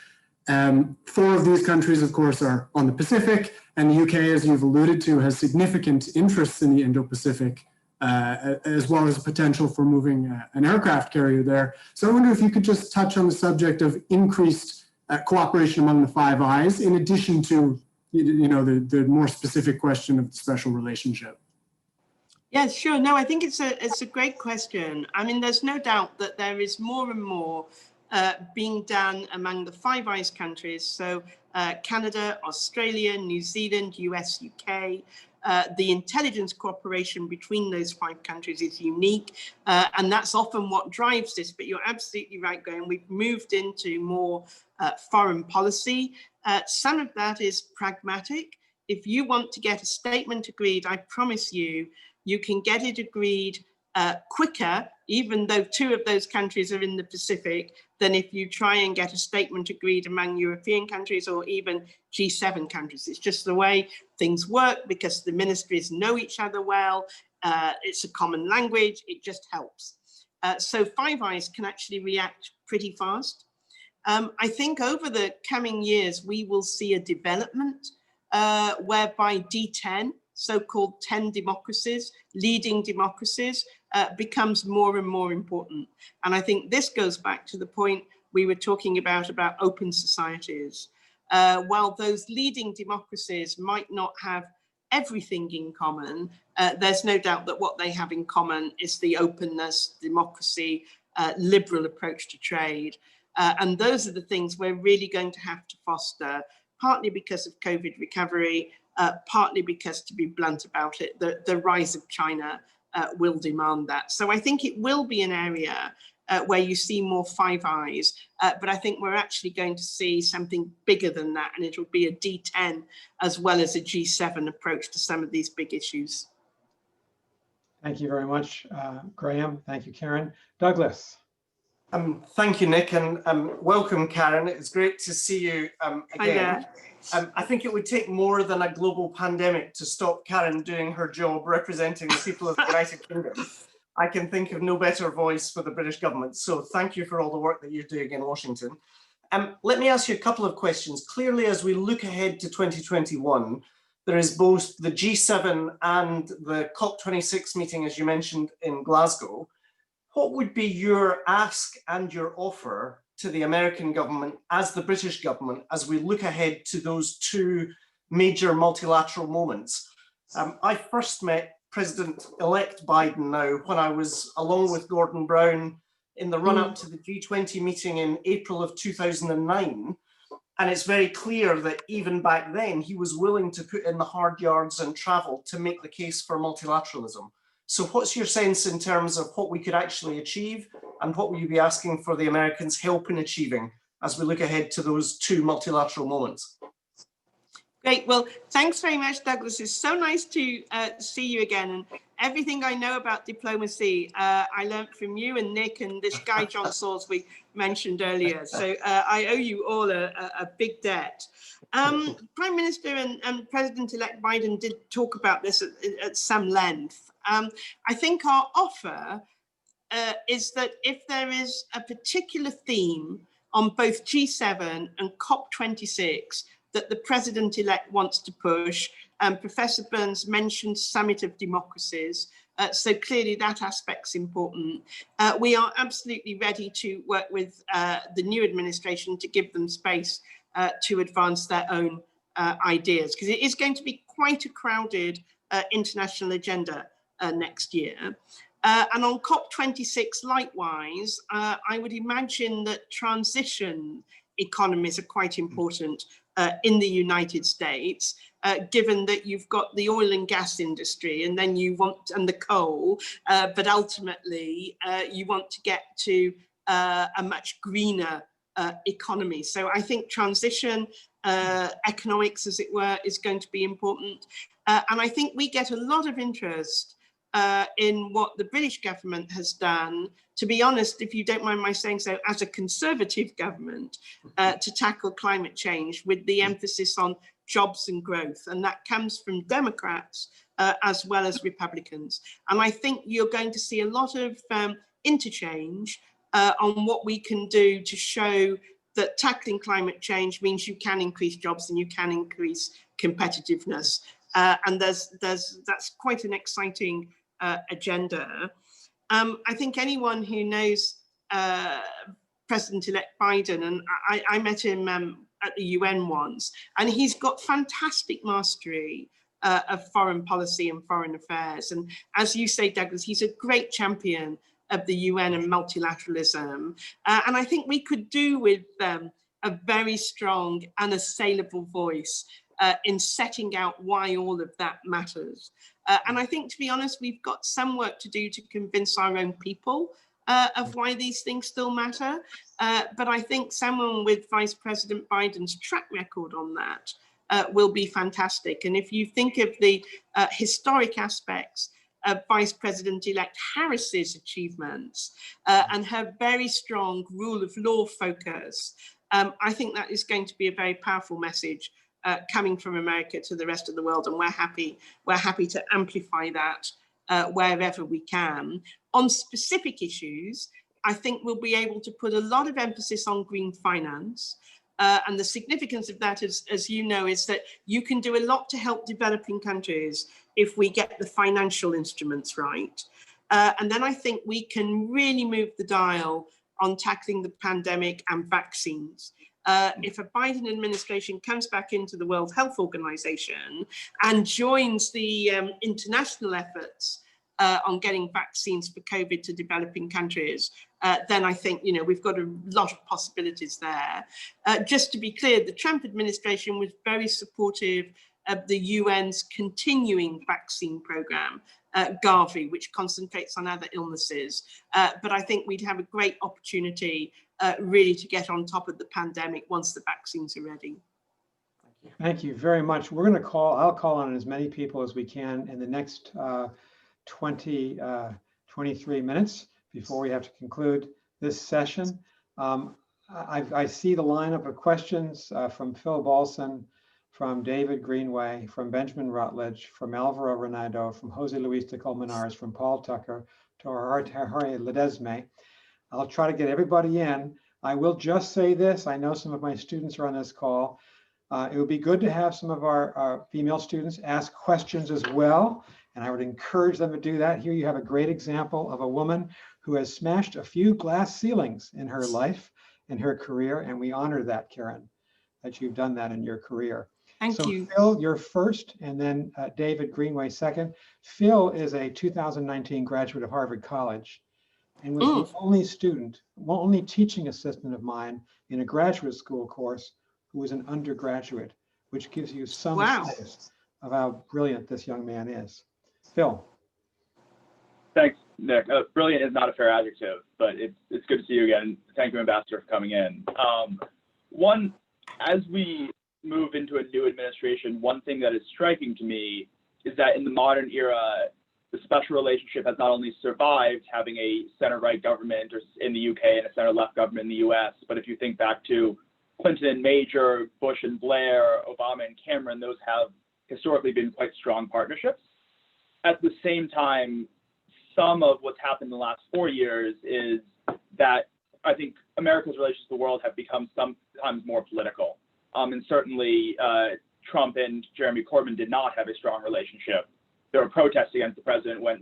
4 of these countries, of course, are on the Pacific, and the UK, as you've alluded to, has significant interests in the Indo-Pacific, as well as potential for moving an aircraft carrier there. So I wonder if you could just touch on the subject of increased cooperation among the Five Eyes, in addition to the more specific question of the special relationship. Yeah, sure. No, I think it's a great question. I mean, there's no doubt that there is more and more being done among the Five Eyes countries. So Canada, Australia, New Zealand, US, UK. The intelligence cooperation between those 5 countries is unique. And that's often what drives this. But you're absolutely right, Graham. We've moved into more foreign policy. Some of that is pragmatic. If you want to get a statement agreed, I promise you, you can get it agreed quicker, even though 2 of those countries are in the Pacific, than if you try and get a statement agreed among European countries or even G7 countries. It's just the way things work because the ministries know each other well. It's a common language. It just helps. So Five Eyes can actually react pretty fast. I think over the coming years, we will see a development whereby D10, so-called 10 democracies, leading democracies, becomes more and more important. And I think this goes back to the point we were talking about open societies. While those leading democracies might not have everything in common, there's no doubt that what they have in common is the openness, democracy, liberal approach to trade. And those are the things we're really going to have to foster, partly because of COVID recovery, partly because, to be blunt about it, the rise of China will demand that. So I think it will be an area where you see more Five Eyes, but I think we're actually going to see something bigger than that, and it will be a D10 as well as a G7 approach to some of these big issues. Thank you very much, Graham. Thank you, Karen. Douglas. Thank you, Nick, and welcome, Karen. It's great to see you again. I think it would take more than a global pandemic to stop Karen doing her job representing the people of the United Kingdom. I can think of no better voice for the British government. So thank you for all the work that you're doing in Washington. Let me ask you a couple of questions. Clearly, as we look ahead to 2021, there is both the G7 and the COP26 meeting, as you mentioned, in Glasgow. What would be your ask and your offer to the American government as the British government as we look ahead to those 2 major multilateral moments? I first met President-elect Biden now when I was along with Gordon Brown in the run-up to the G20 meeting in April of 2009. And it's very clear that even back then, he was willing to put in the hard yards and travel to make the case for multilateralism. So what's your sense in terms of what we could actually achieve, and what will you be asking for the Americans' help in achieving as we look ahead to those 2 multilateral moments? Great. Well, thanks very much, Douglas. It's so nice to see you again. And everything I know about diplomacy, I learned from you and Nick and this guy, John Sawles, we mentioned earlier. So I owe you all a big debt. Prime Minister and President-elect Biden did talk about this at some length. I think our offer is that if there is a particular theme on both G7 and COP26 that the President-elect wants to push, Professor Burns mentioned Summit of Democracies, so clearly that aspect's important. We are absolutely ready to work with the new administration to give them space to advance their own ideas, because it is going to be quite a crowded international agenda next year. And on COP26, likewise, I would imagine that transition economies are quite important in the United States, given that you've got the oil and gas industry and then you want, and the coal, but ultimately you want to get to a much greener economy. So I think transition economics, as it were, is going to be important. And I think we get a lot of interest in what the British government has done, to be honest, if you don't mind my saying so, as a conservative government, to tackle climate change with the emphasis on jobs and growth. And that comes from Democrats as well as Republicans. And I think you're going to see a lot of interchange on what we can do to show that tackling climate change means you can increase jobs and you can increase competitiveness. And that's quite an exciting agenda. I think anyone who knows President-elect Biden, and I met him at the UN once, and he's got fantastic mastery of foreign policy and foreign affairs. And as you say, Douglas, he's a great champion of the UN and multilateralism. And I think we could do with a very strong, unassailable voice in setting out why all of that matters. And I think, to be honest, we've got some work to do to convince our own people of why these things still matter. But I think someone with Vice President Biden's track record on that will be fantastic. And if you think of the historic aspects of Vice President-elect Harris's achievements and her very strong rule of law focus, I think that is going to be a very powerful message coming from America to the rest of the world, and we're happy to amplify that wherever we can. On specific issues, I think we'll be able to put a lot of emphasis on green finance. And the significance of that, as you know, is that you can do a lot to help developing countries if we get the financial instruments right. And then I think we can really move the dial on tackling the pandemic and vaccines. If a Biden administration comes back into the World Health Organization and joins the international efforts on getting vaccines for COVID to developing countries, then I think, we've got a lot of possibilities there. Just to be clear, the Trump administration was very supportive of the UN's continuing vaccine program, Gavi, which concentrates on other illnesses. But I think we'd have a great opportunity really to get on top of the pandemic once the vaccines are ready. Thank you very much. I'll call on as many people as we can in the next 23 minutes before we have to conclude this session. I see the lineup of questions from Phil Balson, from David Greenway, from Benjamin Rutledge, from Alvaro Renato, from Jose Luis de Colmenares, from Paul Tucker, to Jorge Ledesma. I'll try to get everybody in. I will just say this. I know some of my students are on this call. It would be good to have some of our female students ask questions as well, and I would encourage them to do that. Here you have a great example of a woman who has smashed a few glass ceilings in her life, in her career, and we honor that, Karen, that you've done that in your career. Thank you. Phil, you're first, and then David Greenway second. Phil is a 2019 graduate of Harvard College and was the only teaching assistant of mine in a graduate school course who was an undergraduate, which gives you some sense of how brilliant this young man is. Phil. Thanks, Nick. Brilliant is not a fair adjective, but it's good to see you again. Thank you, Ambassador, for coming in. As we move into a new administration, one thing that is striking to me is that in the modern era, the special relationship has not only survived having a center-right government in the UK and a center-left government in the US, but if you think back to Clinton and Major, Bush and Blair, Obama and Cameron, those have historically been quite strong partnerships. At the same time, some of what's happened in the last 4 years is that I think America's relations to the world have become sometimes more political. And certainly Trump and Jeremy Corbyn did not have a strong relationship. There were protests against the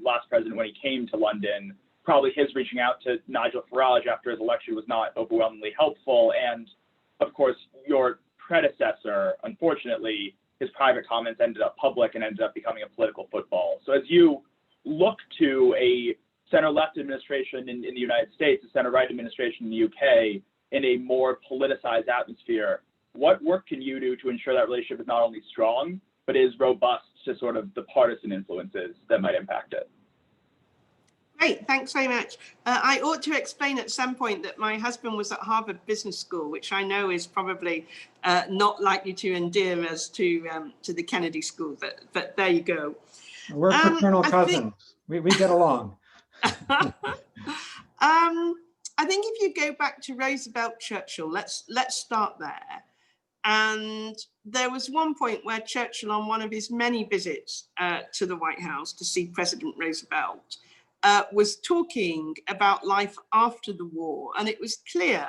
last president when he came to London. Probably his reaching out to Nigel Farage after his election was not overwhelmingly helpful. And of course, your predecessor, unfortunately, his private comments ended up public and ended up becoming a political football. So as you look to a center-left administration in the United States, a center-right administration in the UK, in a more politicized atmosphere, what work can you do to ensure that relationship is not only strong, but is robust to sort of the partisan influences that might impact it? Great, thanks very much. I ought to explain at some point that my husband was at Harvard Business School, which I know is probably not likely to endear us to the Kennedy School, but there you go. We're fraternal cousins. We get along. I think if you go back to Roosevelt, Churchill, let's start there. And there was one point where Churchill, on one of his many visits to the White House to see President Roosevelt, was talking about life after the war. And it was clear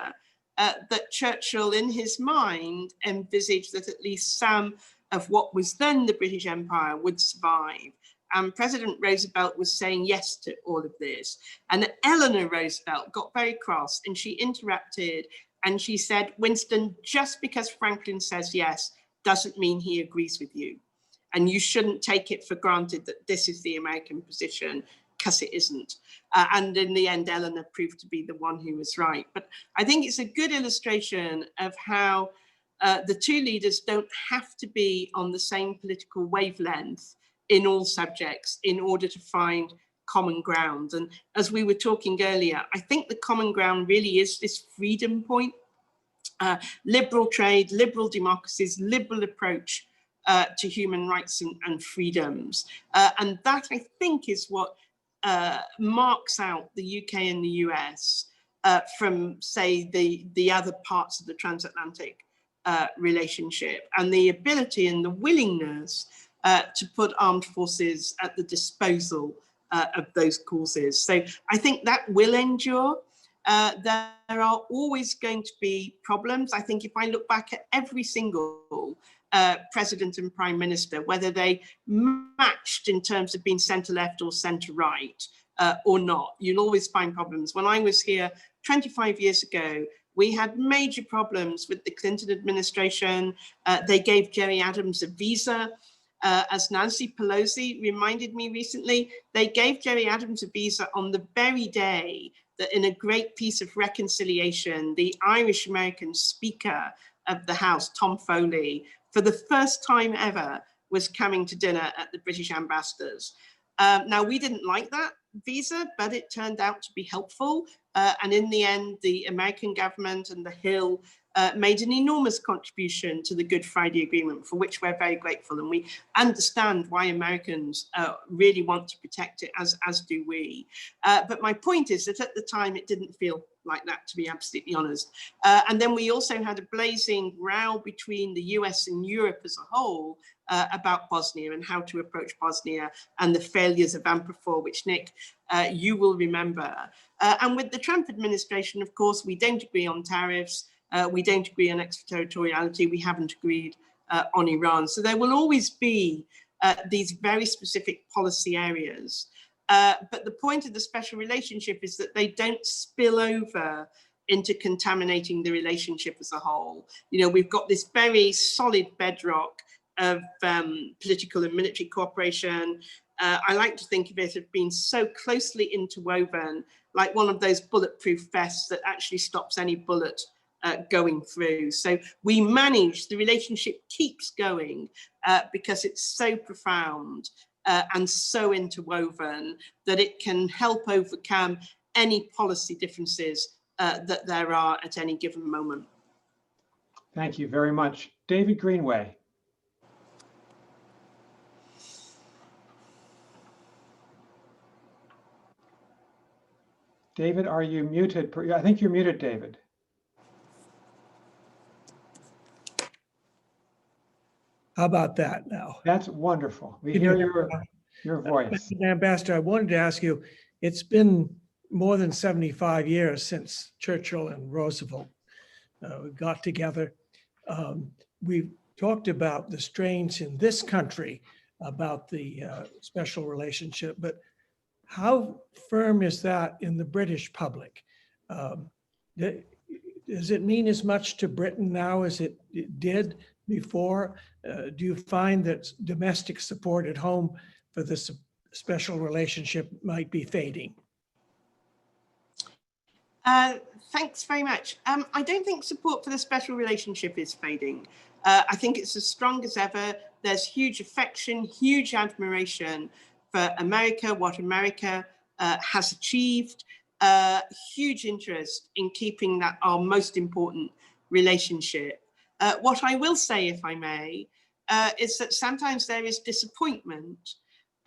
that Churchill, in his mind, envisaged that at least some of what was then the British Empire would survive. And President Roosevelt was saying yes to all of this. And Eleanor Roosevelt got very cross and she interrupted and she said, Winston, just because Franklin says yes doesn't mean he agrees with you. and you shouldn't take it for granted that this is the American position, because it isn't. And in the end, Eleanor proved to be the one who was right. But I think it's a good illustration of how the two leaders don't have to be on the same political wavelength in all subjects in order to find common ground. And as we were talking earlier, I think the common ground really is this freedom point. Liberal trade, liberal democracies, liberal approach to human rights and freedoms. And that, I think, is what marks out the UK and the US from, say, the other parts of the transatlantic relationship, and the ability and the willingness to put armed forces at the disposal of those causes. So I think that will endure. There are always going to be problems. I think if I look back at every single president and prime minister, whether they matched in terms of being centre left or centre right or not, you'll always find problems. When I was here 25 years ago, we had major problems with the Clinton administration. They gave Gerry Adams a visa. As Nancy Pelosi reminded me recently, they gave Gerry Adams a visa on the very day that, in a great piece of reconciliation, the Irish-American Speaker of the House, Tom Foley, for the first time ever, was coming to dinner at the British ambassador's. Now, we didn't like that visa, but it turned out to be helpful. And in the end, the American government and the Hill made an enormous contribution to the Good Friday Agreement, for which we're very grateful. And we understand why Americans really want to protect it, as do we. But my point is that at the time, it didn't feel like that, to be absolutely honest. And then we also had a blazing row between the US and Europe as a whole about Bosnia and how to approach Bosnia, and the failures of Amphifor, which, Nick, you will remember. And with the Trump administration, of course, we don't agree on tariffs. We don't agree on extraterritoriality. We haven't agreed on Iran. So there will always be these very specific policy areas. But the point of the special relationship is that they don't spill over into contaminating the relationship as a whole. You know, we've got this very solid bedrock of political and military cooperation. I like to think of it as being so closely interwoven, like one of those bulletproof vests that actually stops any bullet going through. So we manage, the relationship keeps going because it's so profound and so interwoven that it can help overcome any policy differences that there are at any given moment. Thank you very much. David Greenway. David, are you muted? I think you're muted, David. How about that now? That's wonderful. We hear your voice. Ambassador, I wanted to ask you, it's been more than 75 years since Churchill and Roosevelt got together. We've talked about the strains in this country about the special relationship, but how firm is that in the British public? Does it mean as much to Britain now as it did before? Do you find that domestic support at home for this special relationship might be fading? Thanks very much. I don't think support for the special relationship is fading. I think it's as strong as ever. There's huge affection, huge admiration for America, what America has achieved, huge interest in keeping that our most important relationship. What I will say, if I may, is that sometimes there is disappointment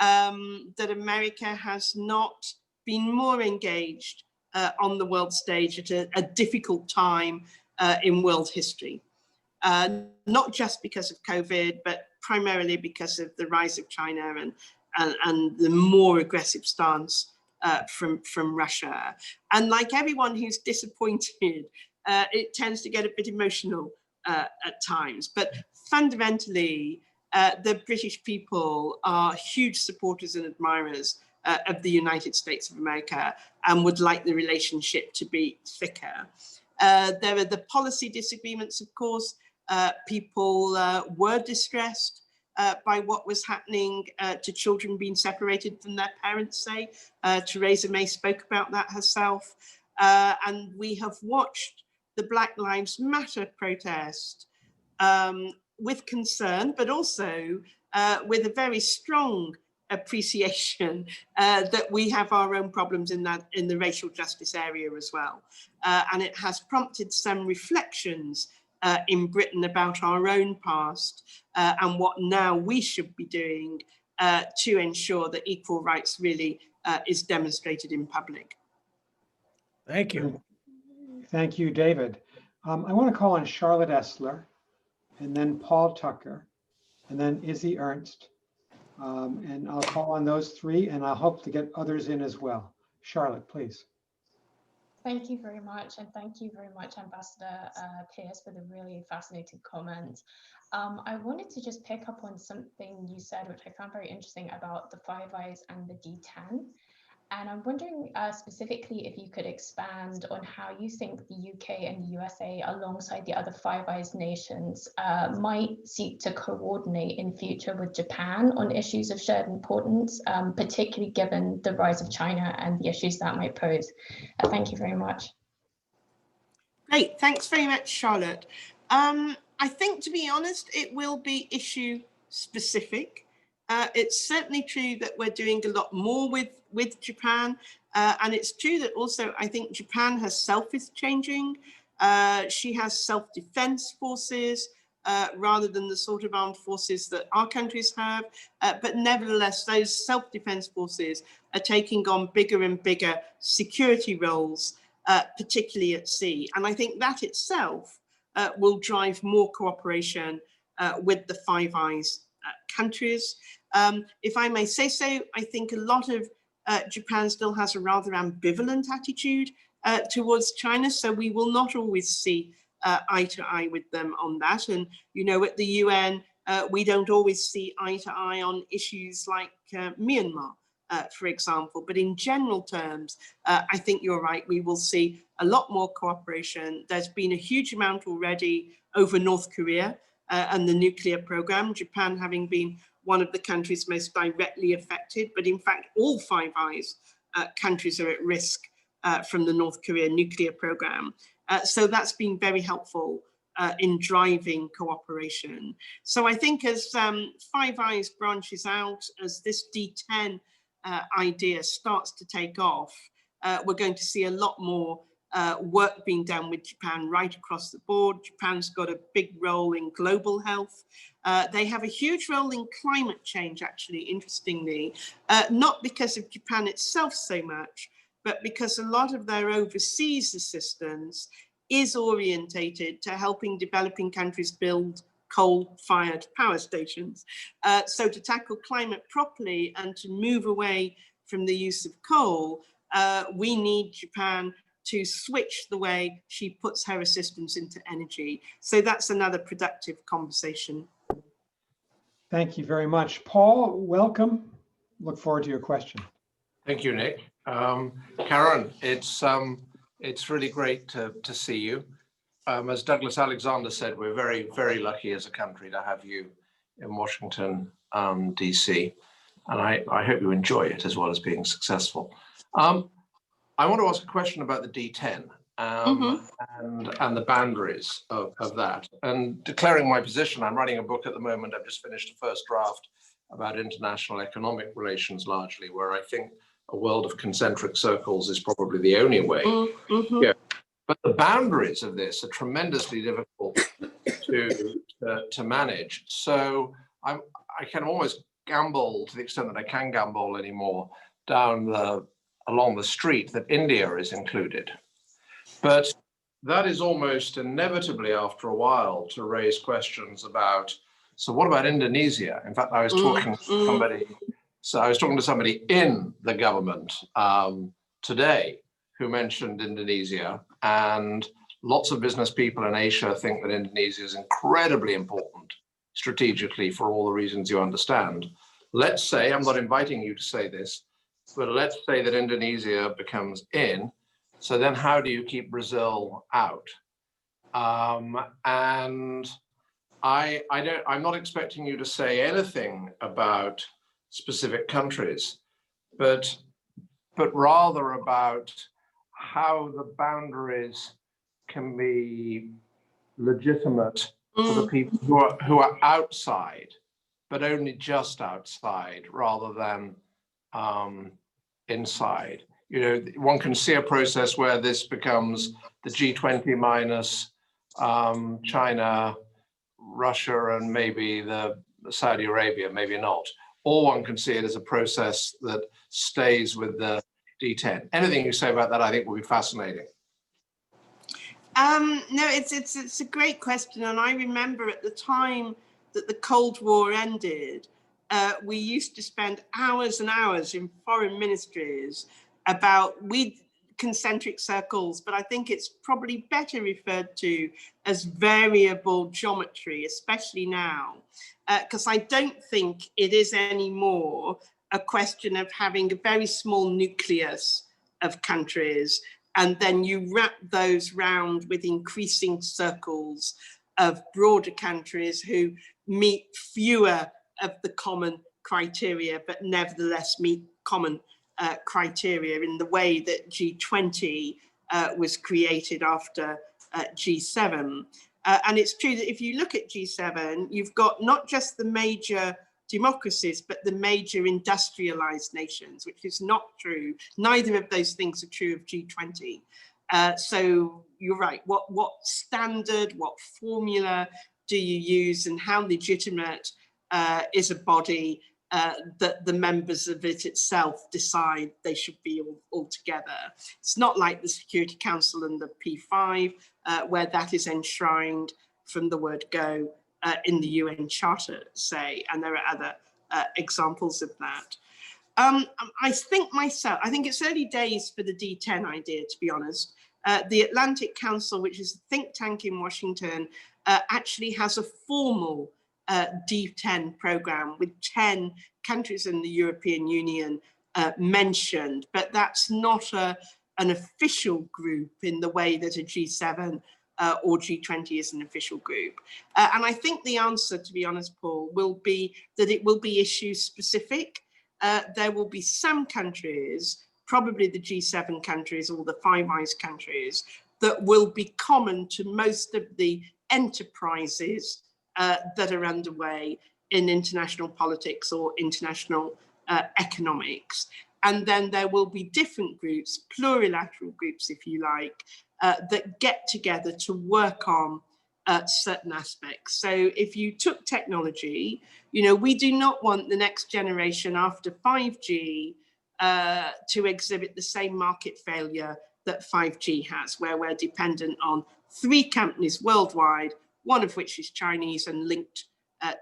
that America has not been more engaged on the world stage at a difficult time in world history. Not just because of COVID, but primarily because of the rise of China and the more aggressive stance from Russia. And like everyone who's disappointed, it tends to get a bit emotional at times. But fundamentally, the British people are huge supporters and admirers of the United States of America and would like the relationship to be thicker. There are the policy disagreements, of course. People were distressed by what was happening to children being separated from their parents, say. Theresa May spoke about that herself. And we have watched the Black Lives Matter protest with concern, but also with a very strong appreciation that we have our own problems in the racial justice area as well. And it has prompted some reflections in Britain about our own past and what now we should be doing to ensure that equal rights really is demonstrated in public. Thank you. Thank you, David. I want to call on Charlotte Essler, and then Paul Tucker, and then Izzy Ernst. And I'll call on those three, and I'll hope to get others in as well. Charlotte, please. Thank you very much, and thank you very much, Ambassador Pierce, for the really fascinating comments. I wanted to just pick up on something you said, which I found very interesting, about the Five Eyes and the D10. And I'm wondering specifically if you could expand on how you think the UK and the USA, alongside the other Five Eyes nations, might seek to coordinate in future with Japan on issues of shared importance, particularly given the rise of China and the issues that might pose. Thank you very much. Great, thanks very much, Charlotte. I think, to be honest, it will be issue specific. It's certainly true that we're doing a lot more with Japan. And it's true that also I think Japan herself is changing. She has self-defense forces rather than the sort of armed forces that our countries have. But nevertheless, those self-defense forces are taking on bigger and bigger security roles, particularly at sea. And I think that itself will drive more cooperation with the Five Eyes countries. If I may say so, I think a lot of Japan still has a rather ambivalent attitude towards China, so we will not always see eye to eye with them on that. And, you know, at the UN, we don't always see eye to eye on issues like Myanmar, for example. But in general terms, I think you're right, we will see a lot more cooperation. There's been a huge amount already over North Korea and the nuclear program, Japan having been one of the countries most directly affected, but in fact, all Five Eyes countries are at risk from the North Korea nuclear program. So that's been very helpful in driving cooperation. So I think as Five Eyes branches out, as this D10 idea starts to take off, we're going to see a lot more work being done with Japan right across the board. Japan's got a big role in global health. They have a huge role in climate change, actually, interestingly, not because of Japan itself so much, but because a lot of their overseas assistance is orientated to helping developing countries build coal-fired power stations. So to tackle climate properly and to move away from the use of coal, we need Japan to switch the way she puts her assistance into energy. So that's another productive conversation. Thank you very much. Paul, welcome. Look forward to your question. Thank you, Nick. Karen, it's really great to see you. As Douglas Alexander said, we're very, very lucky as a country to have you in Washington, DC. And I hope you enjoy it as well as being successful. I want to ask a question about the D10 and the boundaries of that. And declaring my position, I'm writing a book at the moment. I've just finished a first draft about international economic relations largely, where I think a world of concentric circles is probably the only way. Yeah. But the boundaries of this are tremendously difficult to manage. So I can almost gamble, to the extent that I can gamble anymore, along the street that India is included. But that is almost inevitably, after a while, to raise questions about, so what about Indonesia? In fact, I was talking to somebody in the government today who mentioned Indonesia, and lots of business people in Asia think that Indonesia is incredibly important strategically for all the reasons you understand. Let's say, I'm not inviting you to say this, but let's say that Indonesia becomes in. So then how do you keep Brazil out? And I'm not expecting you to say anything about specific countries, but rather about how the boundaries can be legitimate for the people who are outside, but only just outside rather than inside. You know, one can see a process where this becomes the G20 minus China, Russia, and maybe the Saudi Arabia, maybe not. Or one can see it as a process that stays with the D10. Anything you say about that, I think, will be fascinating. No, it's a great question, and I remember at the time that the Cold War ended, we used to spend hours and hours in foreign ministries about concentric circles, but I think it's probably better referred to as variable geometry, especially now, because I don't think it is anymore a question of having a very small nucleus of countries, and then you wrap those round with increasing circles of broader countries who meet fewer of the common criteria, but nevertheless meet common criteria in the way that G20 was created after G7. And it's true that if you look at G7, you've got not just the major democracies, but the major industrialized nations, which is not true. Neither of those things are true of G20. So you're right, what standard, what formula do you use, and how legitimate is a body that the members of it itself decide they should be all together? It's not like the Security Council and the P5, where that is enshrined from the word go in the UN Charter, say, and there are other examples of that. I think it's early days for the D10 idea, to be honest. The Atlantic Council, which is a think tank in Washington, actually has a formal D10 program with 10 countries in the European Union mentioned, but that's not an official group in the way that a G7 or G20 is an official group. And I think the answer, to be honest, Paul, will be that it will be issue specific. There will be some countries, probably the G7 countries or the Five Eyes countries, that will be common to most of the enterprises that are underway in international politics or international economics. And then there will be different groups, plurilateral groups, if you like, that get together to work on certain aspects. So if you took technology, you know, we do not want the next generation after 5G to exhibit the same market failure that 5G has, where we're dependent on 3 companies worldwide, one of which is Chinese and linked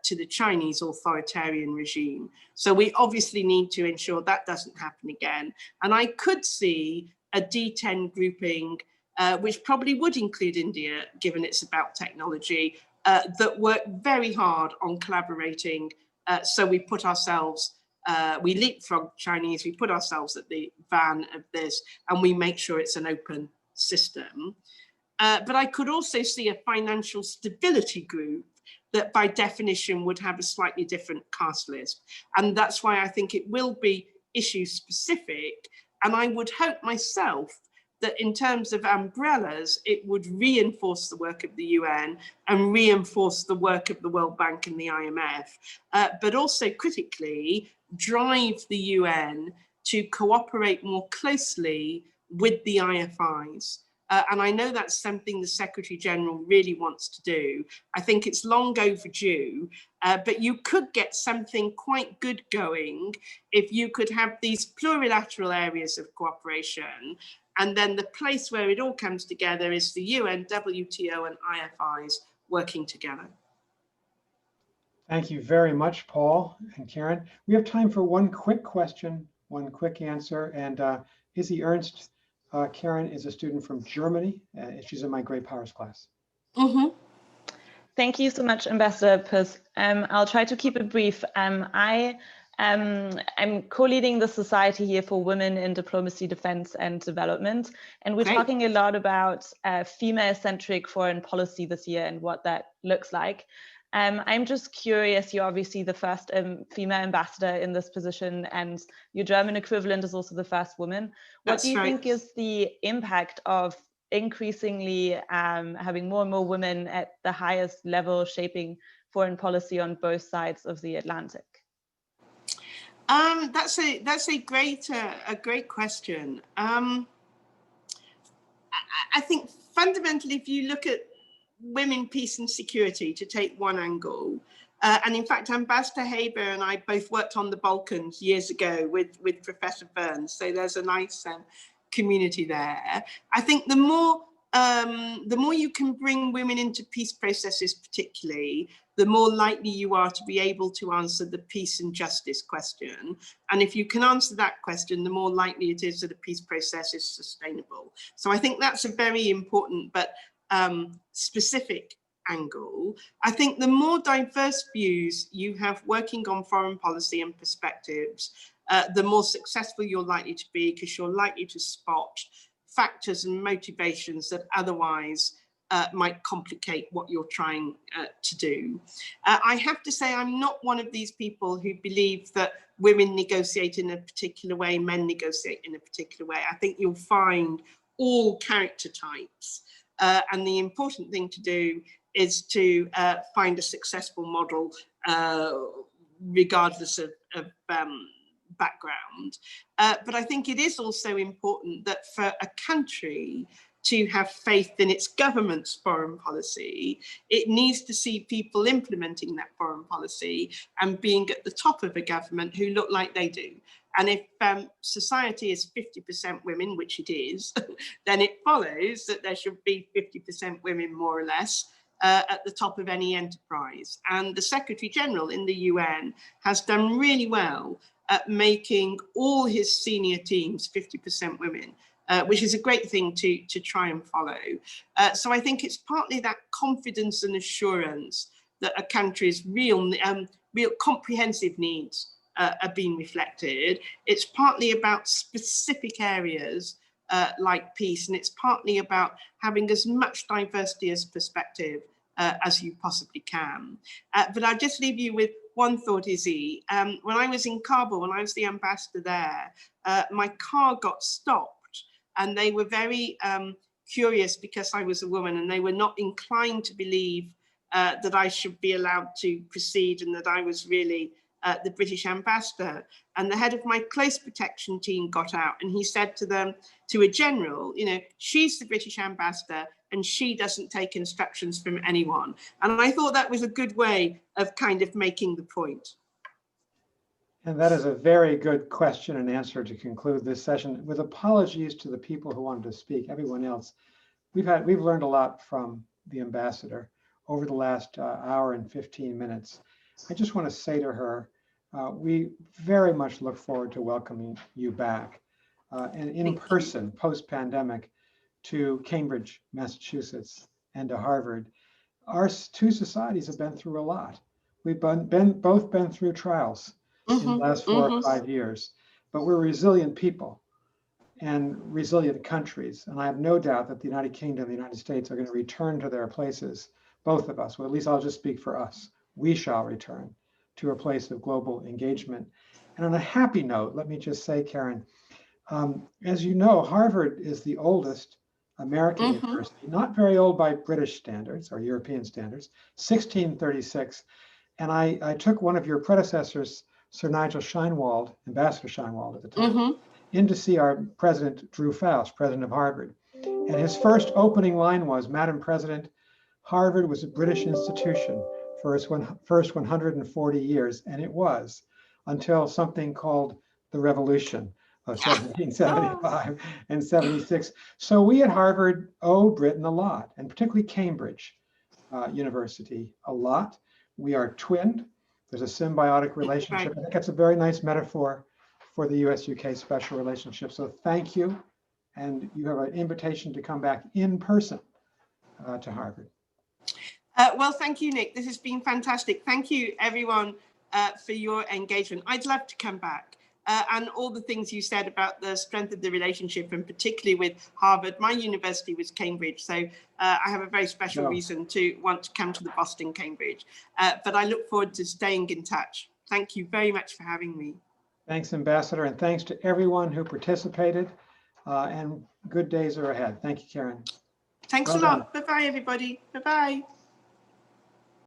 to the Chinese authoritarian regime. So we obviously need to ensure that doesn't happen again. And I could see a D10 grouping, which probably would include India, given it's about technology, that work very hard on collaborating. So we put ourselves, we leapfrog Chinese, we put ourselves at the van of this, and we make sure it's an open system. But I could also see a financial stability group that by definition would have a slightly different cast list. And that's why I think it will be issue specific. And I would hope myself that in terms of umbrellas, it would reinforce the work of the UN and reinforce the work of the World Bank and the IMF, but also critically drive the UN to cooperate more closely with the IFIs. And I know that's something the Secretary General really wants to do. I think it's long overdue, but you could get something quite good going if you could have these plurilateral areas of cooperation. And then the place where it all comes together is the UN, WTO, and IFIs working together. Thank you very much, Paul and Karen. We have time for one quick question, one quick answer. And Izzy Ernst, Karen is a student from Germany. She's in my Great Powers class. Mm-hmm. Thank you so much, Ambassador Peirce. I'll try to keep it brief. I'm co-leading the Society here for Women in Diplomacy, Defense and Development. And we're talking a lot about female-centric foreign policy this year and what that looks like. I'm just curious, you're obviously the first female ambassador in this position, and your German equivalent is also the first woman. What do you think is the impact of increasingly having more and more women at the highest level shaping foreign policy on both sides of the Atlantic? That's a great question. I think fundamentally, if you look at women, peace and security, to take one angle, and in fact, Ambassador Haber and I both worked on the Balkans years ago with Professor Burns, so there's a nice community there. I think the more you can bring women into peace processes particularly, the more likely you are to be able to answer the peace and justice question. And if you can answer that question, the more likely it is that a peace process is sustainable. So I think that's a very important but specific angle. I think the more diverse views you have working on foreign policy and perspectives, the more successful you're likely to be, because you're likely to spot factors and motivations that otherwise might complicate what you're trying to do. I have to say, I'm not one of these people who believe that women negotiate in a particular way, men negotiate in a particular way. I think you'll find all character types. And the important thing to do is to find a successful model regardless of background. But I think it is also important that for a country to have faith in its government's foreign policy, it needs to see people implementing that foreign policy and being at the top of a government who look like they do. And if society is 50% women, which it is, then it follows that there should be 50% women, more or less, at the top of any enterprise. And the Secretary General in the UN has done really well at making all his senior teams 50% women, which is a great thing to try and follow. So I think it's partly that confidence and assurance that a country's real comprehensive needs are being reflected. It's partly about specific areas like peace, and it's partly about having as much diversity as perspective as you possibly can. But I'll just leave you with one thought, Izzy. When I was in Kabul, when I was the ambassador there, my car got stopped, and they were very curious because I was a woman, and they were not inclined to believe that I should be allowed to proceed and that I was really the British ambassador. And the head of my close protection team got out, and he said to them, to a general, you know, she's the British ambassador and she doesn't take instructions from anyone. And I thought that was a good way of kind of making the point. And that is a very good question and answer to conclude this session. With apologies to the people who wanted to speak, everyone else, we've learned a lot from the ambassador over the last hour and 15 minutes. I just want to say to her, we very much look forward to welcoming you back and in person post-pandemic to Cambridge, Massachusetts, and to Harvard. Our two societies have been through a lot. We've both been through trials in the last 4 or 5 years, but we're resilient people and resilient countries. And I have no doubt that the United Kingdom and the United States are going to return to their places, both of us. Well, at least I'll just speak for us. We shall return to a place of global engagement. And on a happy note, let me just say, Karen, as you know, Harvard is the oldest American university, not very old by British standards or European standards, 1636. And I took one of your predecessors, Sir Nigel Sheinwald, Ambassador Sheinwald at the time, in to see our president, Drew Faust, president of Harvard. And his first opening line was, "Madam President, Harvard was a British institution for its first 140 years, and it was until something called the Revolution of 1775 and 76. So we at Harvard owe Britain a lot, and particularly Cambridge University a lot. We are twinned. There's a symbiotic relationship. I think that's a very nice metaphor for the US-UK special relationship. So thank you. And you have an invitation to come back in person to Harvard. Well, thank you, Nick. This has been fantastic. Thank you, everyone, for your engagement. I'd love to come back. and all the things you said about the strength of the relationship, and particularly with Harvard. My university was Cambridge, so I have a very special reason to want to come to the Boston Cambridge. But I look forward to staying in touch. Thank you very much for having me. Thanks, Ambassador, and thanks to everyone who participated, and good days are ahead. Thank you, Karen. Thanks a lot. Bye-bye, everybody. Bye-bye.